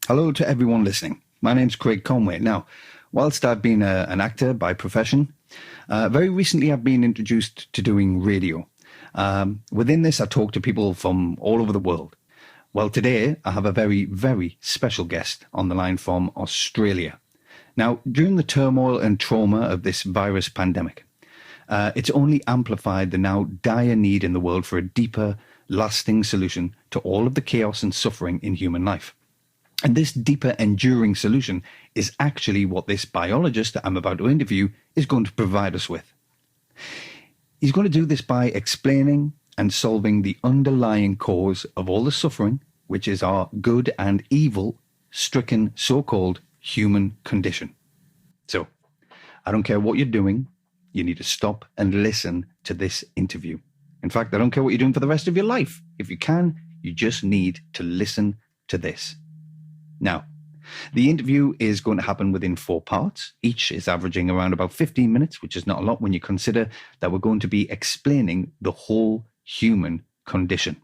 Hello to everyone listening. My name's Craig Conway. Now, whilst I've been an actor by profession, very recently I've been introduced to doing radio. Within this, I talk to people from all over the world. Well, today I have a very, very special guest on the line from Australia. Now, during the turmoil and trauma of this virus pandemic, it's only amplified the now dire need in the world for a deeper, lasting solution to all of the chaos and suffering in human life. And this deeper, enduring solution is actually what this biologist that I'm about to interview is going to provide us with. He's going to do this by explaining and solving the underlying cause of all the suffering, which is our good and evil stricken so-called human condition. So, I don't care what you're doing, you need to stop and listen to this interview. In fact, I don't care what you're doing for the rest of your life. If you can, you just need to listen to this. Now, the interview is going to happen within 4 parts. Each is averaging around about 15 minutes, which is not a lot when you consider that we're going to be explaining the whole human condition.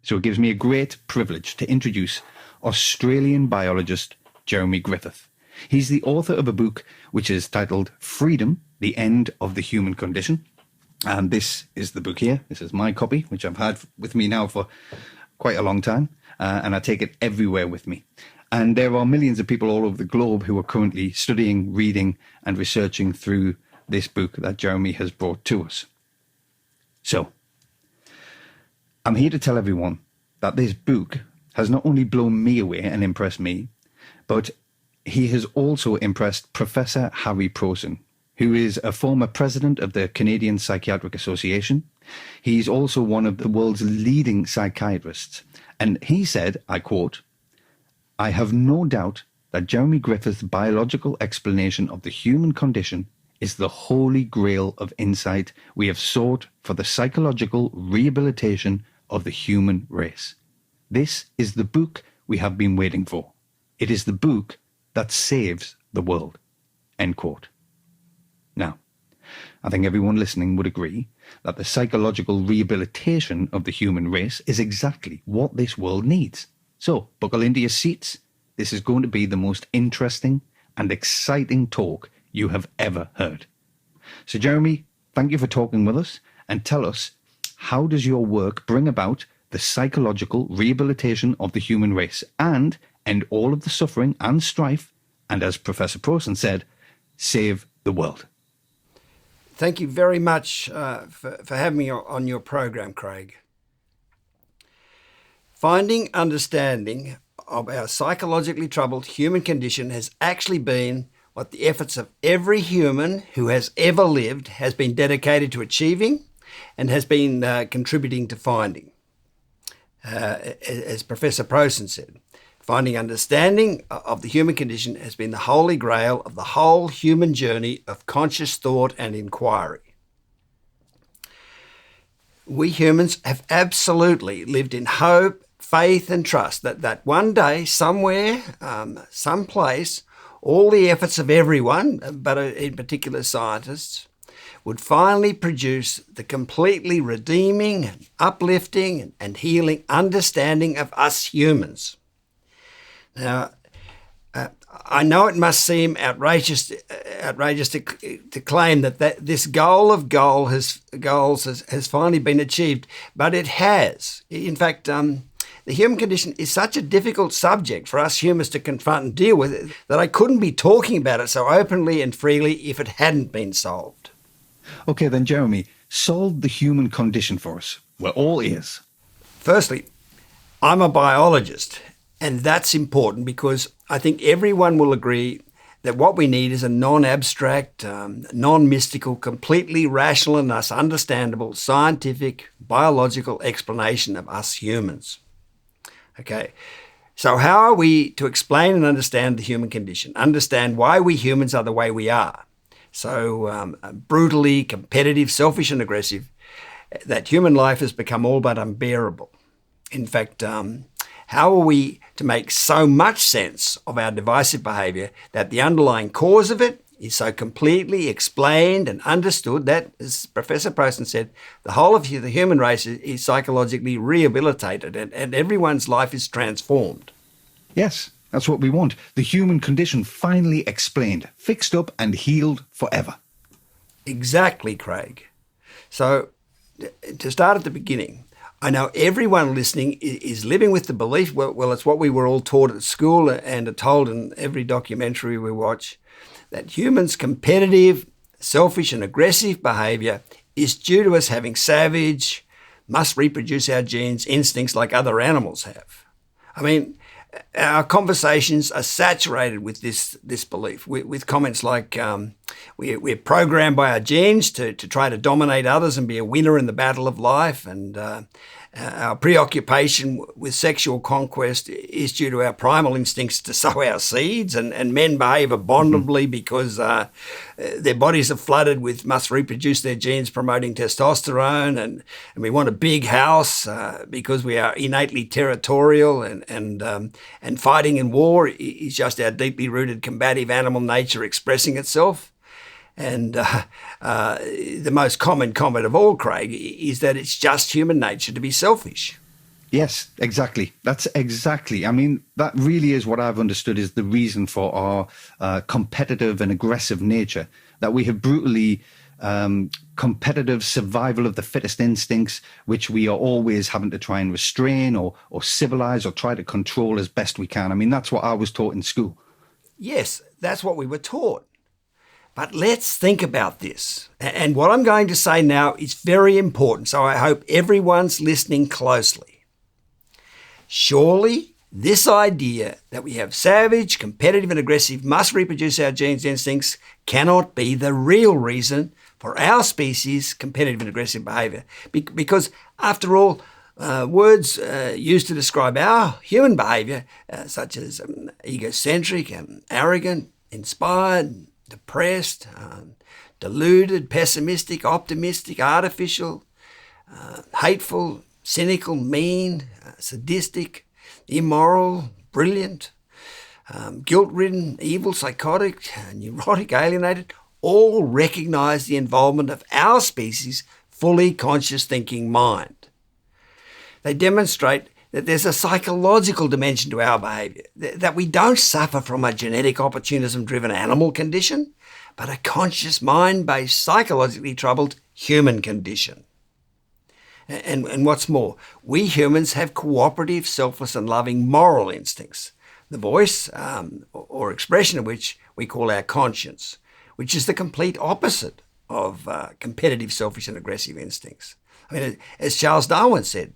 So it gives me a great privilege to introduce Australian biologist Jeremy Griffith. He's the author of a book which is titled Freedom, the End of the Human Condition. And this is the book here. This is my copy, which I've had with me now for quite a long time. And I take it everywhere with me. And there are millions of people all over the globe who are currently studying, reading, and researching through this book that Jeremy has brought to us. So, I'm here to tell everyone that this book has not only blown me away and impressed me, but he has also impressed Professor Harry Prosen, who is a former president of the Canadian Psychiatric Association. He's also one of the world's leading psychiatrists. And he said, I quote, "I have no doubt that Jeremy Griffith's biological explanation of the human condition is the holy grail of insight we have sought for the psychological rehabilitation of the human race. This is the book we have been waiting for. It is the book that saves the world." End quote. Now, I think everyone listening would agree that the psychological rehabilitation of the human race is exactly what this world needs. So, buckle into your seats. This is going to be the most interesting and exciting talk you have ever heard. So, Jeremy, thank you for talking with us, and tell us, how does your work bring about the psychological rehabilitation of the human race and end all of the suffering and strife, and as Professor Prosen said, save the world? Thank you very much for having me on your program, Craig. Finding understanding of our psychologically troubled human condition has actually been what the efforts of every human who has ever lived has been dedicated to achieving and has been contributing to finding. As Professor Prosen said, finding understanding of the human condition has been the holy grail of the whole human journey of conscious thought and inquiry. We humans have absolutely lived in hope, faith and trust that one day, somewhere, someplace, all the efforts of everyone, but in particular scientists, would finally produce the completely redeeming and uplifting and healing understanding of us humans. Now, I know it must seem outrageous to claim that this goal of goals has finally been achieved, but it has. In fact, the human condition is such a difficult subject for us humans to confront and deal with that I couldn't be talking about it so openly and freely if it hadn't been solved. Okay, then, Jeremy, solve the human condition for us. We're all ears. Firstly, I'm a biologist. And that's important because I think everyone will agree that what we need is a non-abstract, non-mystical, completely rational and thus understandable scientific, biological explanation of us humans. Okay, so how are we to explain and understand the human condition? Understand why we humans are the way we are. So brutally, competitive, selfish and aggressive, that human life has become all but unbearable. In fact, how are we to make so much sense of our divisive behaviour that the underlying cause of it is so completely explained and understood that, as Professor Prosen said, the whole of the human race is psychologically rehabilitated and everyone's life is transformed? Yes, That's what we want. The human condition finally explained, fixed up and healed forever. Exactly, Craig. So, to start at the beginning, I know everyone listening is living with the belief, well, it's what we were all taught at school and are told in every documentary we watch, that humans' competitive, selfish and aggressive behaviour is due to us having savage, must reproduce our genes, instincts like other animals have. I mean, our conversations are saturated with this belief, with comments like we're programmed by our genes to try to dominate others and be a winner in the battle of life, and our preoccupation with sexual conquest is due to our primal instincts to sow our seeds, and men behave abominably because their bodies are flooded with must reproduce their genes promoting testosterone, and we want a big house because we are innately territorial, and fighting in war is just our deeply rooted combative animal nature expressing itself. And the most common comment of all, Craig, is that it's just human nature to be selfish. Yes, exactly. That's exactly. I mean, that really is what I've understood is the reason for our competitive and aggressive nature, that we have brutally competitive survival of the fittest instincts, which we are always having to try and restrain or civilize or try to control as best we can. I mean, that's what I was taught in school. Yes, that's what we were taught. But let's think about this. And what I'm going to say now is very important, so I hope everyone's listening closely. Surely, this idea that we have savage, competitive and aggressive, must reproduce our genes instincts cannot be the real reason for our species' competitive and aggressive behaviour. Because, after all, words used to describe our human behaviour, such as egocentric, arrogant, inspired, depressed, deluded, pessimistic, optimistic, artificial, hateful, cynical, mean, sadistic, immoral, brilliant, guilt-ridden, evil, psychotic, neurotic, alienated, all recognise the involvement of our species' fully conscious thinking mind. They demonstrate that there's a psychological dimension to our behaviour, that we don't suffer from a genetic opportunism-driven animal condition, but a conscious, mind-based, psychologically troubled human condition. And what's more, we humans have cooperative, selfless and loving moral instincts, the voice or expression of which we call our conscience, which is the complete opposite of competitive, selfish and aggressive instincts. I mean, as Charles Darwin said,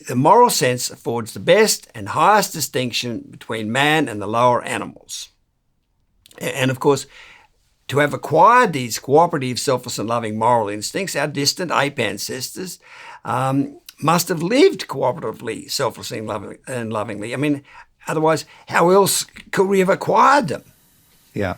the moral sense affords the best and highest distinction between man and the lower animals. And of course, to have acquired these cooperative, selfless and loving moral instincts, our distant ape ancestors must have lived cooperatively, selflessly and lovingly. I mean, otherwise, how else could we have acquired them? Yeah.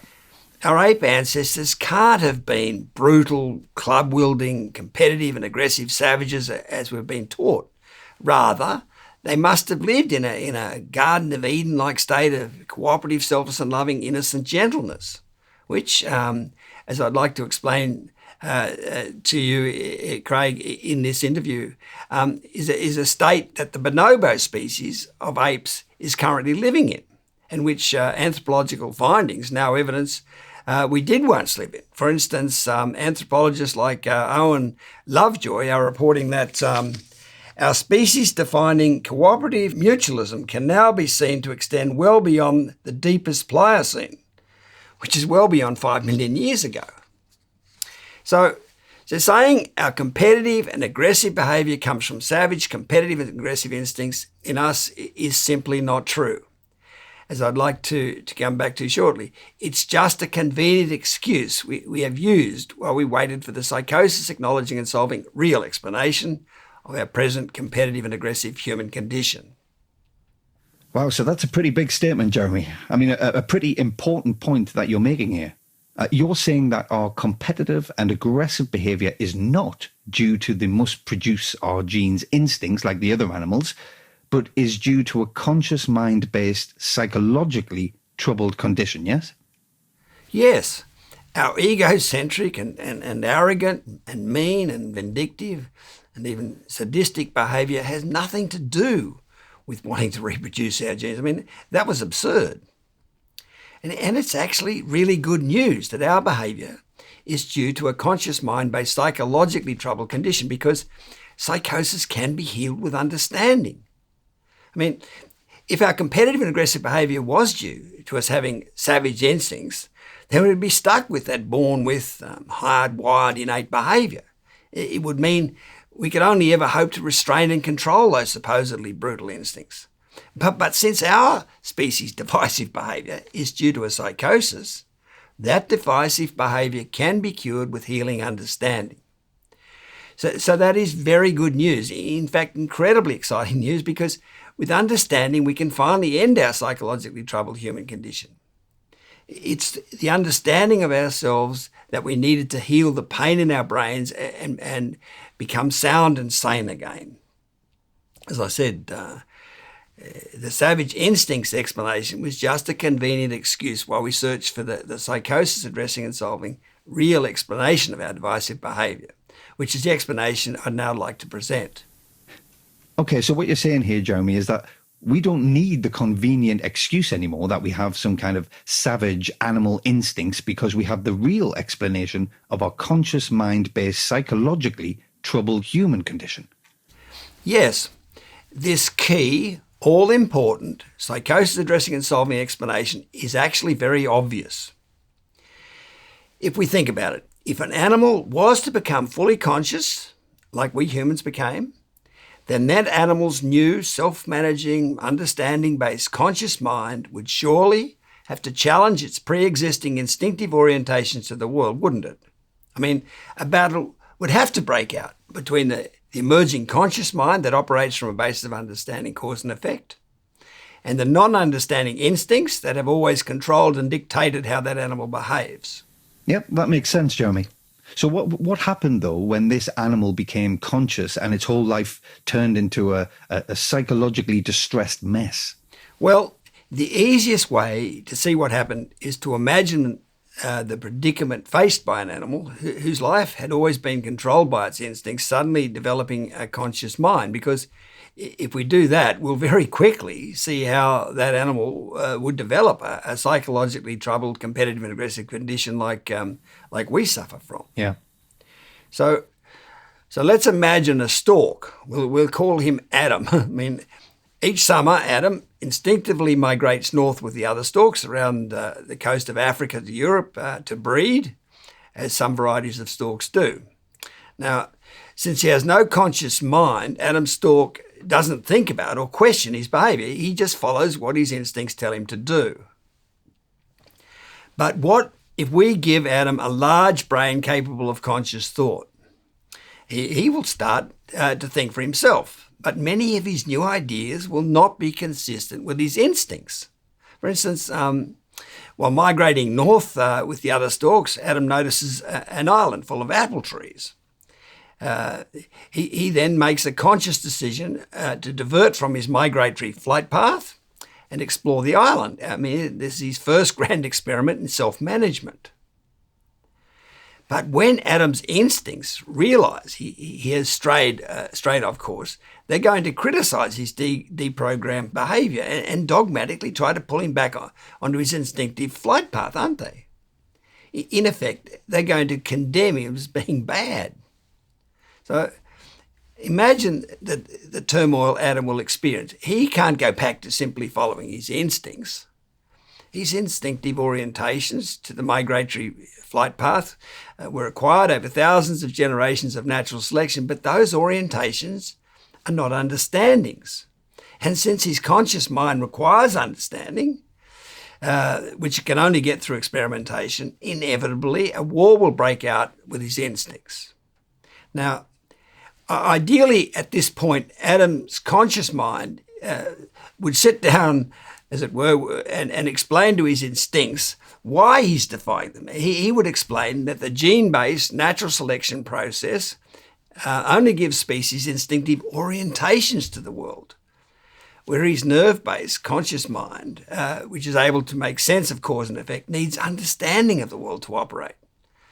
Our ape ancestors can't have been brutal, club-wielding, competitive and aggressive savages as we've been taught. Rather, they must have lived in a Garden of Eden-like state of cooperative, selfless and loving, innocent gentleness, which, as I'd like to explain to you, Craig, in this interview, is a state that the bonobo species of apes is currently living in, and which anthropological findings now evidence we did once live in. For instance, anthropologists like Owen Lovejoy are reporting that our species-defining cooperative mutualism can now be seen to extend well beyond the deepest Pliocene, which is well beyond 5 million years ago. So saying our competitive and aggressive behaviour comes from savage, competitive and aggressive instincts in us is simply not true. As I'd like to come back to shortly, it's just a convenient excuse we have used while we waited for the psychosis acknowledging and solving real explanation of our present competitive and aggressive human condition. Wow, so that's a pretty big statement, Jeremy. I mean, a pretty important point that you're making here. You're saying that our competitive and aggressive behaviour is not due to the must produce our genes instincts like the other animals, but is due to a conscious mind-based, psychologically troubled condition, yes? Yes. Our egocentric and arrogant and mean and vindictive and even sadistic behaviour has nothing to do with wanting to reproduce our genes. I mean, that was absurd. And it's actually really good news that our behaviour is due to a conscious mind-based psychologically troubled condition, because psychosis can be healed with understanding. I mean, if our competitive and aggressive behaviour was due to us having savage instincts, then we'd be stuck with that born with hardwired innate behaviour. It would mean we could only ever hope to restrain and control those supposedly brutal instincts. But since our species' divisive behaviour is due to a psychosis, that divisive behaviour can be cured with healing understanding. So that is very good news. In fact, incredibly exciting news, because with understanding we can finally end our psychologically troubled human condition. It's the understanding of ourselves that we needed to heal the pain in our brains and become sound and sane again. As I said, the savage instincts explanation was just a convenient excuse while we searched for the psychosis addressing and solving real explanation of our divisive behaviour, which is the explanation I'd now like to present. Okay, so what you're saying here, Jeremy, is that we don't need the convenient excuse anymore that we have some kind of savage animal instincts, because we have the real explanation of our conscious mind-based psychologically troubled human condition. Yes, this key, all-important psychosis addressing and solving explanation is actually very obvious. If we think about it, if an animal was to become fully conscious, like we humans became, then that animal's new self-managing, understanding-based conscious mind would surely have to challenge its pre-existing instinctive orientations to the world, wouldn't it? I mean, a battle would have to break out between the emerging conscious mind that operates from a basis of understanding cause and effect, and the non-understanding instincts that have always controlled and dictated how that animal behaves. Yep, that makes sense, Jeremy. So what happened, though, when this animal became conscious and its whole life turned into a psychologically distressed mess? Well, the easiest way to see what happened is to imagine the predicament faced by an animal whose life had always been controlled by its instincts suddenly developing a conscious mind, because if we do that, we'll very quickly see how that animal would develop a psychologically troubled, competitive and aggressive condition like we suffer from. Yeah. So let's imagine a stork. We'll call him Adam. I mean, each summer, Adam instinctively migrates north with the other storks around the coast of Africa to Europe to breed, as some varieties of storks do. Now, since he has no conscious mind, Adam's stork doesn't think about or question his behaviour. He just follows what his instincts tell him to do. But what if we give Adam a large brain capable of conscious thought? He will start to think for himself, but many of his new ideas will not be consistent with his instincts. For instance, while migrating north with the other storks, Adam notices an island full of apple trees. He then makes a conscious decision to divert from his migratory flight path and explore the island. I mean, this is his first grand experiment in self-management. But when Adam's instincts realise he has strayed off course, they're going to criticise his deprogrammed behaviour and dogmatically try to pull him back onto his instinctive flight path, aren't they? In effect, they're going to condemn him as being bad. So imagine the turmoil Adam will experience. He can't go back to simply following his instincts. His instinctive orientations to the migratory flight path were acquired over thousands of generations of natural selection, but those orientations are not understandings. And since his conscious mind requires understanding, which it can only get through experimentation, inevitably a war will break out with his instincts. Now, ideally, at this point, Adam's conscious mind would sit down, as it were, and explain to his instincts why he's defying them. He would explain that the gene-based natural selection process only gives species instinctive orientations to the world, where his nerve-based conscious mind, which is able to make sense of cause and effect, needs understanding of the world to operate.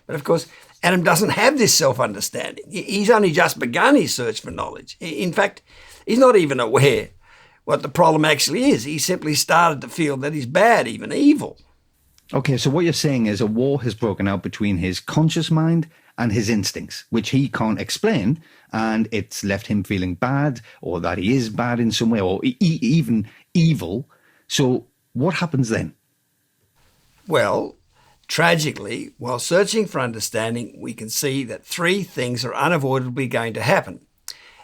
But of course, Adam doesn't have this self-understanding. He's only just begun his search for knowledge. In fact, he's not even aware what the problem actually is. He simply started to feel that he's bad, even evil. Okay, so what you're saying is a war has broken out between his conscious mind and his instincts, which he can't explain, and it's left him feeling bad, or that he is bad in some way, or even evil. So what happens then? Well, tragically, while searching for understanding, we can see that three things are unavoidably going to happen.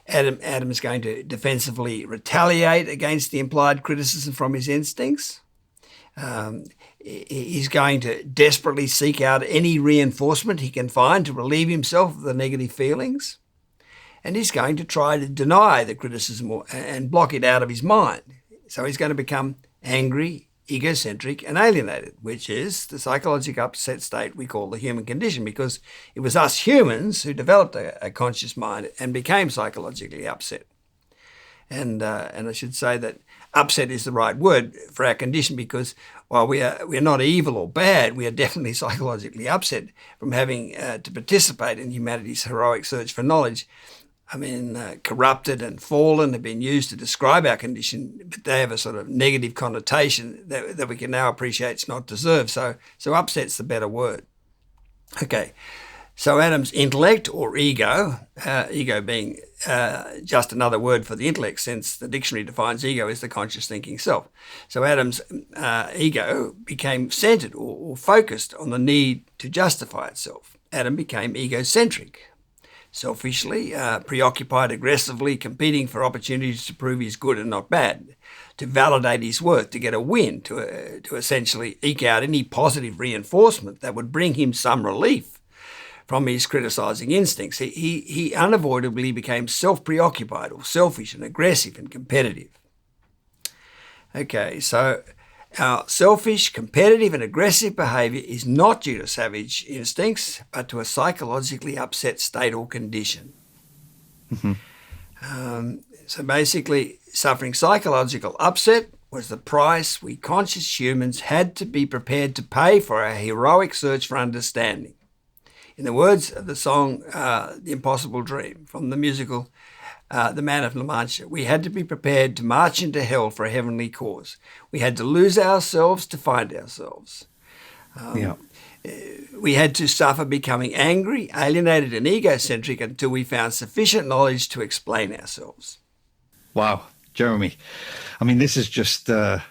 Adam is going to defensively retaliate against the implied criticism from his instincts. He's going to desperately seek out any reinforcement he can find to relieve himself of the negative feelings. And he's going to try to deny the criticism and block it out of his mind. So he's going to become angry, egocentric and alienated, which is the psychological upset state we call the human condition, because it was us humans who developed a conscious mind and became psychologically upset. And I should say that upset is the right word for our condition, because while we are not evil or bad, we are definitely psychologically upset from having to participate in humanity's heroic search for knowledge. I mean, corrupted and fallen have been used to describe our condition, but they have a sort of negative connotation that we can now appreciate it's not deserved. So upset's the better word. Okay, so Adam's intellect or ego, ego being just another word for the intellect, since the dictionary defines ego as the conscious thinking self. So Adam's ego became centered or focused on the need to justify itself. Adam became egocentric. Selfishly, preoccupied, aggressively competing for opportunities to prove he's good and not bad, to validate his worth, to get a win, to essentially eke out any positive reinforcement that would bring him some relief from his criticising instincts. He unavoidably became self-preoccupied or selfish and aggressive and competitive. Okay, so our selfish, competitive and aggressive behaviour is not due to savage instincts, but to a psychologically upset state or condition. Mm-hmm. So basically, suffering psychological upset was the price we conscious humans had to be prepared to pay for our heroic search for understanding. In the words of the song The Impossible Dream from the musical The Man of La Mancha, we had to be prepared to march into hell for a heavenly cause. We had to lose ourselves to find ourselves. We had to suffer becoming angry, alienated and egocentric until we found sufficient knowledge to explain ourselves. Wow, Jeremy. I mean, this is just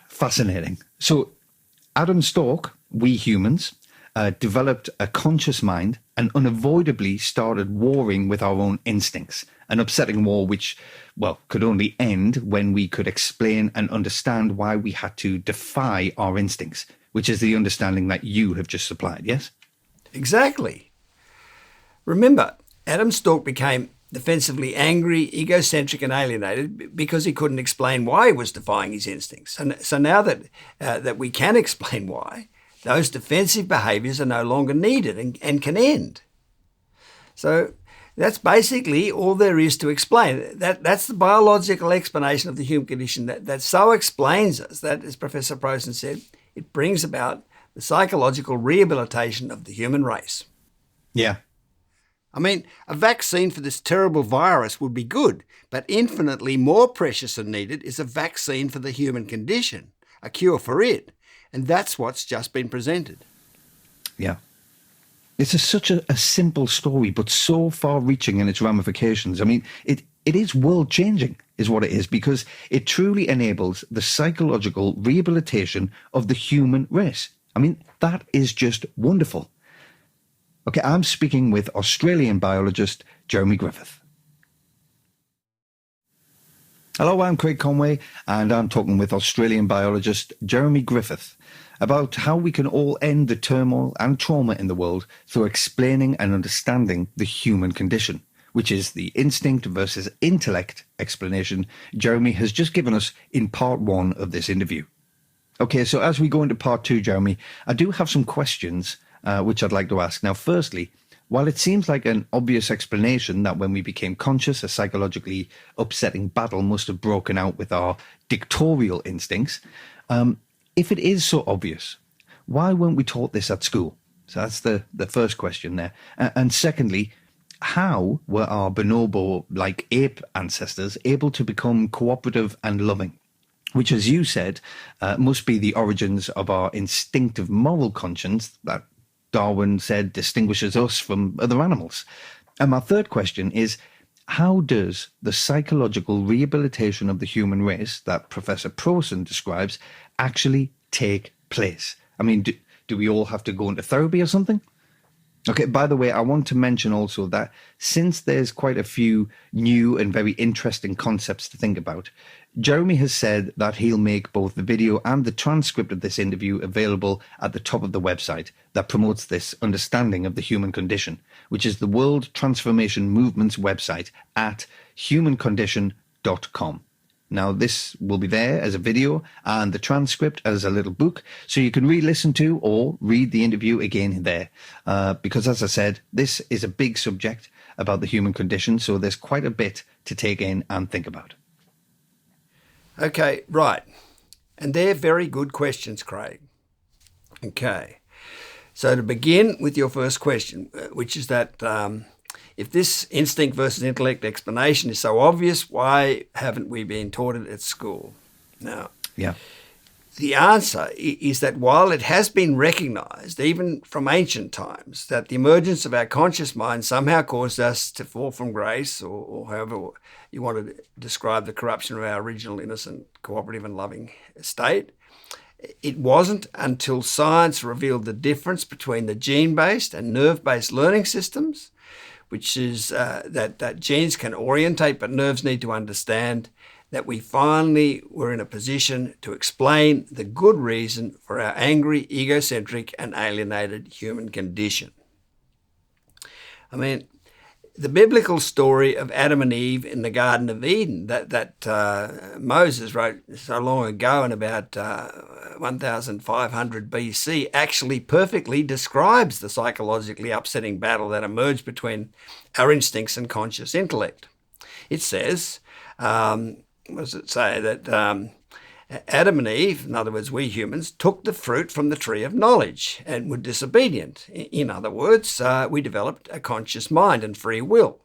fascinating. So Adam Stork, we humans, developed a conscious mind and unavoidably started warring with our own instincts, an upsetting war which, well, could only end when we could explain and understand why we had to defy our instincts, which is the understanding that you have just supplied, yes? Exactly. Remember, Adam Stork became defensively angry, egocentric and alienated because he couldn't explain why he was defying his instincts. So now that we can explain why, those defensive behaviours are no longer needed and can end. So that's basically all there is to explain. That's the biological explanation of the human condition that so explains us that, as Professor Prosen said, it brings about the psychological rehabilitation of the human race. Yeah. I mean, a vaccine for this terrible virus would be good, but infinitely more precious and needed is a vaccine for the human condition, a cure for it. And that's what's just been presented. Yeah. It's such a simple story, but so far-reaching in its ramifications. I mean, it is world-changing, is what it is, because it truly enables the psychological rehabilitation of the human race. I mean, that is just wonderful. Okay, I'm speaking with Australian biologist Jeremy Griffith. Hello, I'm Craig Conway, and I'm talking with Australian biologist Jeremy Griffith about how we can all end the turmoil and trauma in the world through explaining and understanding the human condition, which is the instinct versus intellect explanation Jeremy has just given us in part one of this interview. Okay, so as we go into part two, Jeremy, I do have some questions which I'd like to ask. Now, firstly, while it seems like an obvious explanation that when we became conscious, a psychologically upsetting battle must have broken out with our dictatorial instincts, if it is so obvious, why weren't we taught this at school? So that's the first question there. And secondly, how were our bonobo-like ape ancestors able to become cooperative and loving? which, as you said, must be the origins of our instinctive moral conscience that Darwin said distinguishes us from other animals. And my third question is, how does the psychological rehabilitation of the human race that Professor Prowson describes actually take place? I mean, do we all have to go into therapy or something? Okay, by the way, I want to mention also that since there's quite a few new and very interesting concepts to think about, Jeremy has said that he'll make both the video and the transcript of this interview available at the top of the website that promotes this understanding of the human condition, which is the World Transformation Movement's website at humancondition.com. Now, this will be there as a video and the transcript as a little book, so you can re-listen to or read the interview again there. Because, as I said, this is a big subject about the human condition, so there's quite a bit to take in and think about. Okay, right. And they're very good questions, Craig. Okay. So to begin with your first question, which is that if this instinct versus intellect explanation is so obvious, why haven't we been taught it at school? Now, the answer is that while it has been recognized, even from ancient times, that the emergence of our conscious mind somehow caused us to fall from grace, or however you want to describe the corruption of our original innocent, cooperative and loving state, it wasn't until science revealed the difference between the gene-based and nerve-based learning systems, which is that genes can orientate but nerves need to understand, that we finally were in a position to explain the good reason for our angry, egocentric and alienated human condition. I mean, the biblical story of Adam and Eve in the Garden of Eden that Moses wrote so long ago in about 1500 BC actually perfectly describes the psychologically upsetting battle that emerged between our instincts and conscious intellect. It says, what does it say? That Adam and Eve, in other words, we humans, took the fruit from the tree of knowledge and were disobedient. In other words, we developed a conscious mind and free will.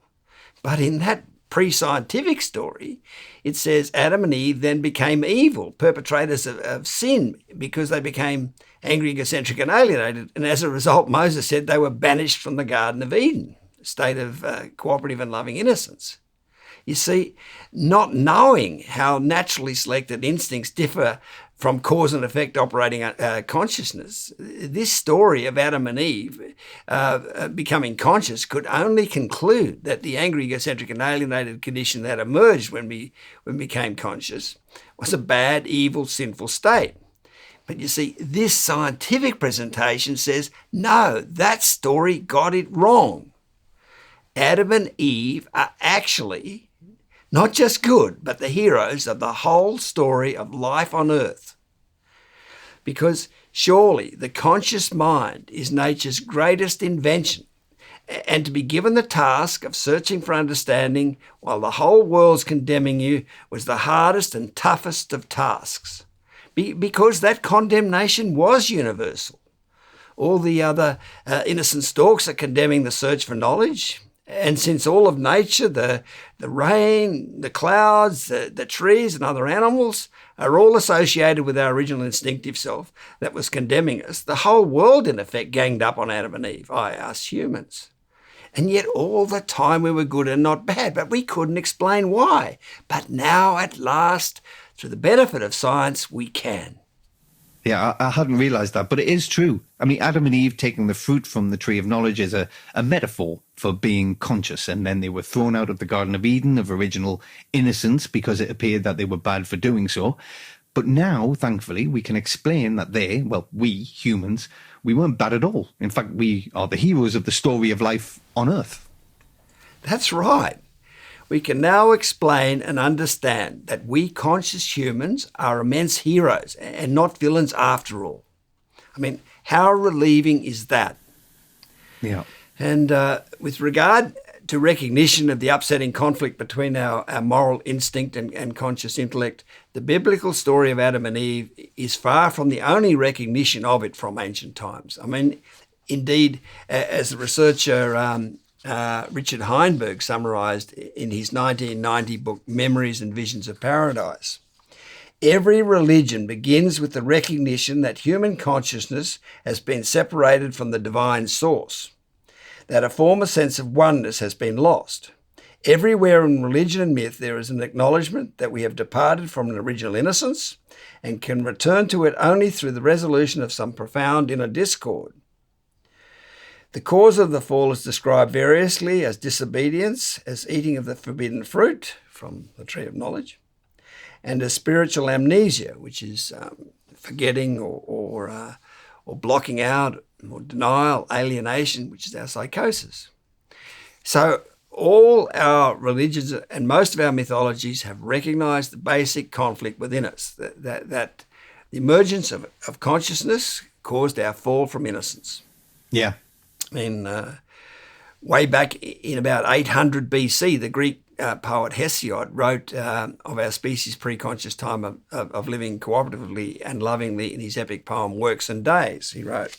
But in that pre-scientific story, it says Adam and Eve then became evil, perpetrators of sin, because they became angry, egocentric and alienated. And as a result, Moses said they were banished from the Garden of Eden, a state of cooperative and loving innocence. You see, not knowing how naturally selected instincts differ from cause and effect operating consciousness, this story of Adam and Eve becoming conscious could only conclude that the angry, egocentric and alienated condition that emerged when we became conscious was a bad, evil, sinful state. But you see, this scientific presentation says, no, that story got it wrong. Adam and Eve are actually not just good, but the heroes of the whole story of life on earth. Because surely the conscious mind is nature's greatest invention, and to be given the task of searching for understanding while the whole world's condemning you was the hardest and toughest of tasks. Because that condemnation was universal. All the other innocent stalks are condemning the search for knowledge. And since all of nature, the rain, the clouds, the trees and other animals are all associated with our original instinctive self that was condemning us, the whole world in effect ganged up on Adam and Eve, us humans. And yet all the time we were good and not bad, but we couldn't explain why. But now at last, through the benefit of science, we can. Yeah, I hadn't realized that, but it is true. I mean, Adam and Eve taking the fruit from the tree of knowledge is a metaphor for being conscious, and then they were thrown out of the Garden of Eden of original innocence because it appeared that they were bad for doing so. But now, thankfully, we can explain that we humans, we weren't bad at all. In fact, we are the heroes of the story of life on Earth. That's right. We can now explain and understand that we conscious humans are immense heroes and not villains after all. I mean, how relieving is that? Yeah. And with regard to recognition of the upsetting conflict between our moral instinct and conscious intellect, the biblical story of Adam and Eve is far from the only recognition of it from ancient times. I mean, indeed, as the researcher Richard Heinberg summarised in his 1990 book, Memories and Visions of Paradise, Every religion begins with the recognition that human consciousness has been separated from the divine source, that a former sense of oneness has been lost. Everywhere in religion and myth there is an acknowledgement that we have departed from an original innocence and can return to it only through the resolution of some profound inner discord. The cause of the fall is described variously as disobedience, as eating of the forbidden fruit from the tree of knowledge, and as spiritual amnesia, which is forgetting or blocking out, or denial, alienation, which is our psychosis. So all our religions and most of our mythologies have recognized the basic conflict within us, that the emergence of consciousness caused our fall from innocence. Yeah. I mean, way back in about 800 BC, the Greek poet Hesiod wrote of our species' pre-conscious time of living cooperatively and lovingly in his epic poem Works and Days. He wrote,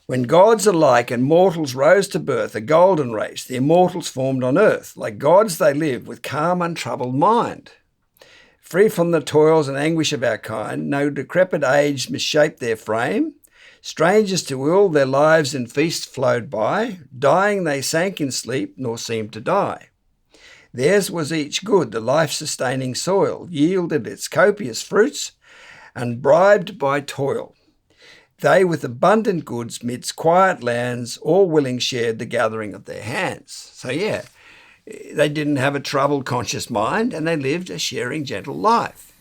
"When gods alike and mortals rose to birth, a golden race, the immortals formed on earth. Like gods they lived with calm, untroubled mind. Free from the toils and anguish of our kind, no decrepit age misshaped their frame. Strangers to ill, their lives in feast flowed by. Dying they sank in sleep, nor seemed to die. Theirs was each good, the life-sustaining soil, yielded its copious fruits, unbribed by toil. They with abundant goods midst quiet lands, all willing shared the gathering of their hands." So yeah, they didn't have a troubled conscious mind and they lived a sharing gentle life.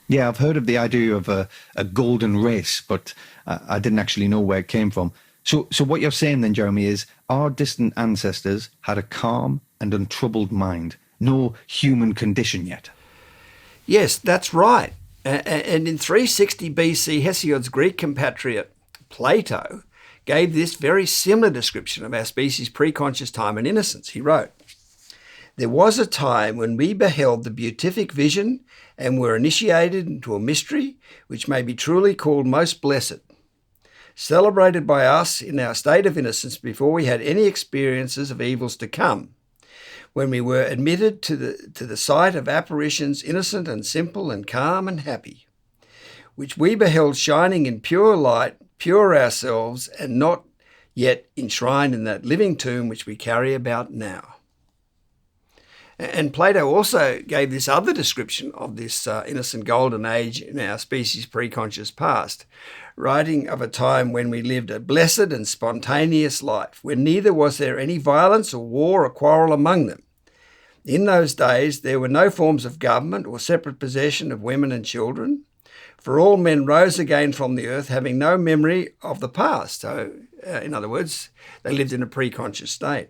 Yeah, I've heard of the idea of a golden race, but I didn't actually know where it came from. So what you're saying then, Jeremy, is our distant ancestors had a calm and untroubled mind, no human condition yet. Yes, that's right. And in 360 BC, Hesiod's Greek compatriot Plato gave this very similar description of our species' pre-conscious time and innocence. He wrote, "There was a time when we beheld the beatific vision and were initiated into a mystery which may be truly called most blessed, celebrated by us in our state of innocence before we had any experiences of evils to come, when we were admitted to the sight of apparitions innocent and simple and calm and happy, which we beheld shining in pure light, pure ourselves, and not yet enshrined in that living tomb which we carry about now." And Plato also gave this other description of this innocent golden age in our species' pre-conscious past, writing of a time when we lived a blessed and spontaneous life, when neither was there any violence or war or quarrel among them. In those days there were no forms of government or separate possession of women and children, for all men rose again from the earth having no memory of the past. So, in other words, they lived in a pre-conscious state.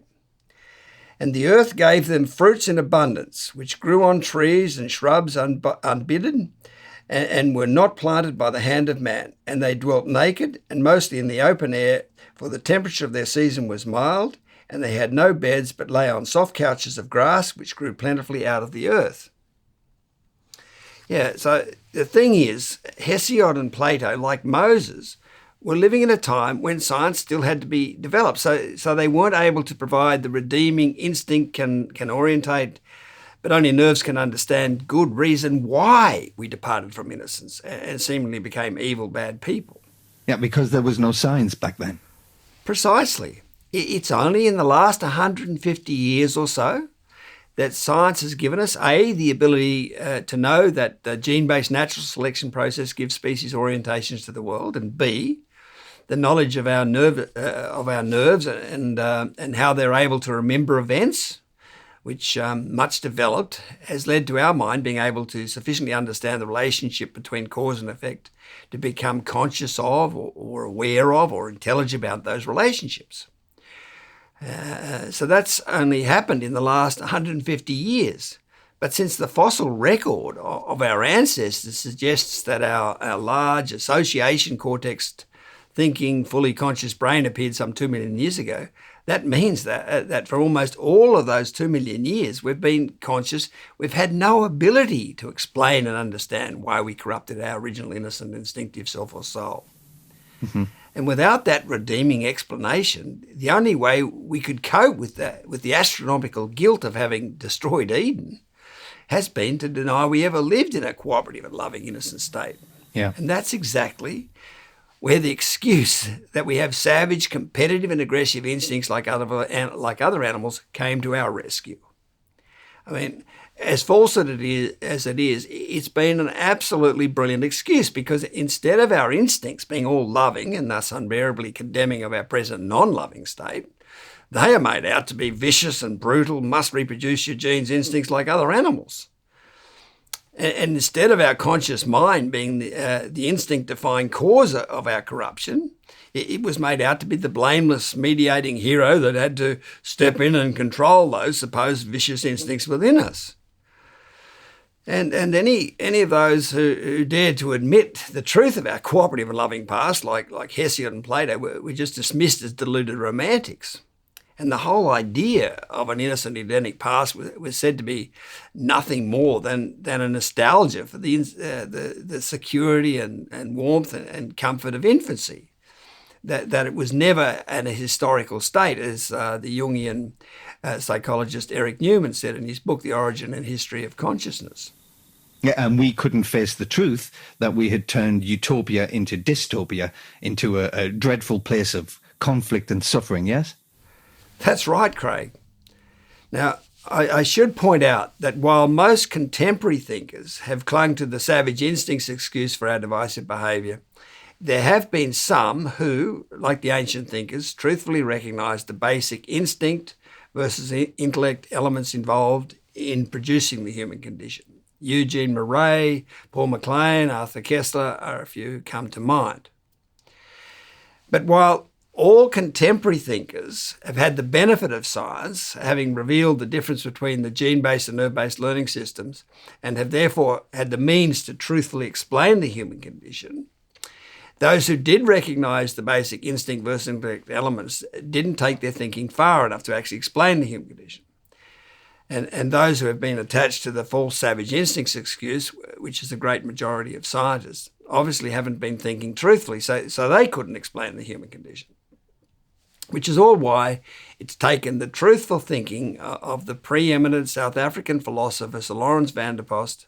"And the earth gave them fruits in abundance, which grew on trees and shrubs unbidden, and were not planted by the hand of man. And they dwelt naked and mostly in the open air, for the temperature of their season was mild, and they had no beds, but lay on soft couches of grass, which grew plentifully out of the earth." Yeah, so the thing is, Hesiod and Plato, like Moses, were living in a time when science still had to be developed. So they weren't able to provide the redeeming instinct can orientate, but only nerves can understand good reason why we departed from innocence and seemingly became evil, bad people. Yeah, because there was no science back then. Precisely. It's only in the last 150 years or so that science has given us, A, the ability to know that the gene-based natural selection process gives species orientations to the world, and B, the knowledge of our nerves and how they're able to remember events, which much developed, has led to our mind being able to sufficiently understand the relationship between cause and effect to become conscious of or aware of or intelligent about those relationships. So that's only happened in the last 150 years. But since the fossil record of our ancestors suggests that our large association cortex thinking, fully conscious brain appeared some 2 million years ago, that means that for almost all of those 2 million years we've been conscious. We've had no ability to explain and understand why we corrupted our original innocent instinctive self or soul. Mm-hmm. And without that redeeming explanation, the only way we could cope with the astronomical guilt of having destroyed Eden has been to deny we ever lived in a cooperative and loving, innocent state. Yeah. And that's exactly where the excuse that we have savage, competitive and aggressive instincts like other animals came to our rescue. I mean, as false as it is, it's been an absolutely brilliant excuse, because instead of our instincts being all loving and thus unbearably condemning of our present non-loving state, they are made out to be vicious and brutal, must reproduce your genes instincts like other animals. And instead of our conscious mind being the instinct-defying cause of our corruption, it was made out to be the blameless mediating hero that had to step in and control those supposed vicious instincts within us. And any of those who dared to admit the truth of our cooperative and loving past, like Hesiod and Plato, were just dismissed as deluded romantics. And the whole idea of an innocent Edenic past was said to be nothing more than a nostalgia for the security and warmth and comfort of infancy. That it was never a historical state, as the Jungian psychologist Eric Newman said in his book, The Origin and History of Consciousness. Yeah, and we couldn't face the truth that we had turned utopia into dystopia, into a dreadful place of conflict and suffering, yes? That's right, Craig. Now, I should point out that while most contemporary thinkers have clung to the savage instincts excuse for our divisive behaviour, there have been some who, like the ancient thinkers, truthfully recognise the basic instinct versus intellect elements involved in producing the human condition. Eugene Murray, Paul MacLean, Arthur Koestler are a few who come to mind. But while all contemporary thinkers have had the benefit of science, having revealed the difference between the gene-based and nerve-based learning systems, and have therefore had the means to truthfully explain the human condition, those who did recognise the basic instinct versus intellect elements didn't take their thinking far enough to actually explain the human condition. And those who have been attached to the false savage instincts excuse, which is the great majority of scientists, obviously haven't been thinking truthfully, so they couldn't explain the human condition. Which is all why it's taken the truthful thinking of the preeminent South African philosopher Sir Lawrence van der Post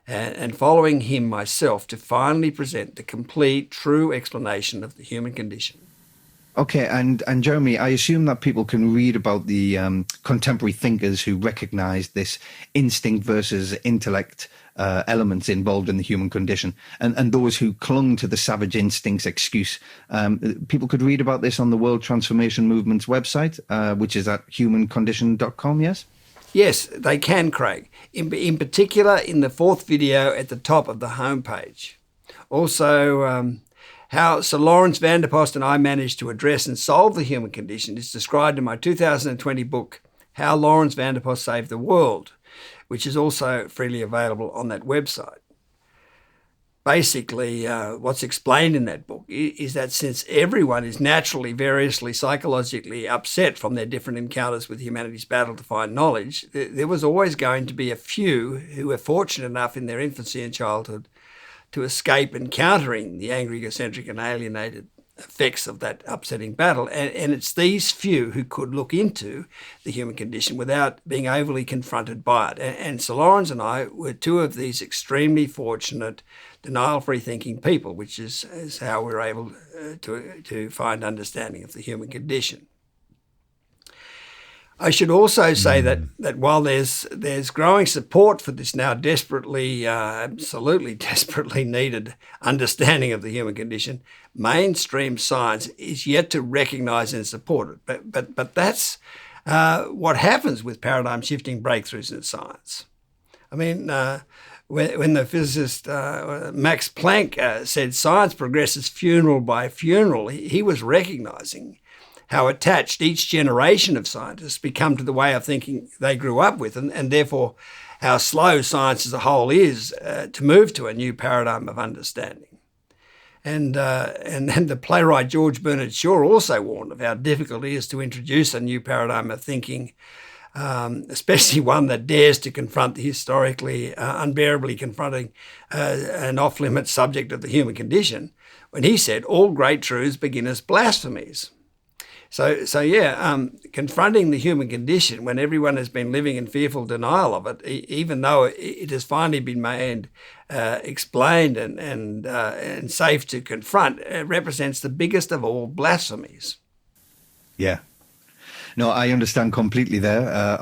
and following him myself to finally present the complete, true explanation of the human condition. Okay, and Jeremy, I assume that people can read about the contemporary thinkers who recognised this instinct versus intellect elements involved in the human condition, and those who clung to the savage instincts excuse. People could read about this on the World Transformation Movement's website, which is at humancondition.com, yes? Yes, they can, Craig. In particular, in the fourth video at the top of the homepage. Also, how Sir Lawrence van der Post and I managed to address and solve the human condition is described in my 2020 book, How Lawrence van der Post Saved the World, which is also freely available on that website. Basically, what's explained in that book is that since everyone is naturally, variously, psychologically upset from their different encounters with humanity's battle to find knowledge, there was always going to be a few who were fortunate enough in their infancy and childhood to escape encountering the angry, egocentric and alienated effects of that upsetting battle. And it's these few who could look into the human condition without being overly confronted by it. And Sir Lawrence and I were two of these extremely fortunate denial-free thinking people, which is how we're able to find understanding of the human condition. I should also say that while there's growing support for this now absolutely desperately needed understanding of the human condition, mainstream science is yet to recognise and support it. But that's what happens with paradigm-shifting breakthroughs in science. I mean, when the physicist Max Planck said science progresses funeral by funeral, he was recognising how attached each generation of scientists become to the way of thinking they grew up with, and therefore how slow science as a whole is to move to a new paradigm of understanding. And the playwright George Bernard Shaw also warned of how difficult it is to introduce a new paradigm of thinking, especially one that dares to confront the historically unbearably confronting and off-limits subject of the human condition, when he said all great truths begin as blasphemies. Confronting the human condition when everyone has been living in fearful denial of it, even though it has finally been made, explained and safe to confront, represents the biggest of all blasphemies. Yeah. No, I understand completely there.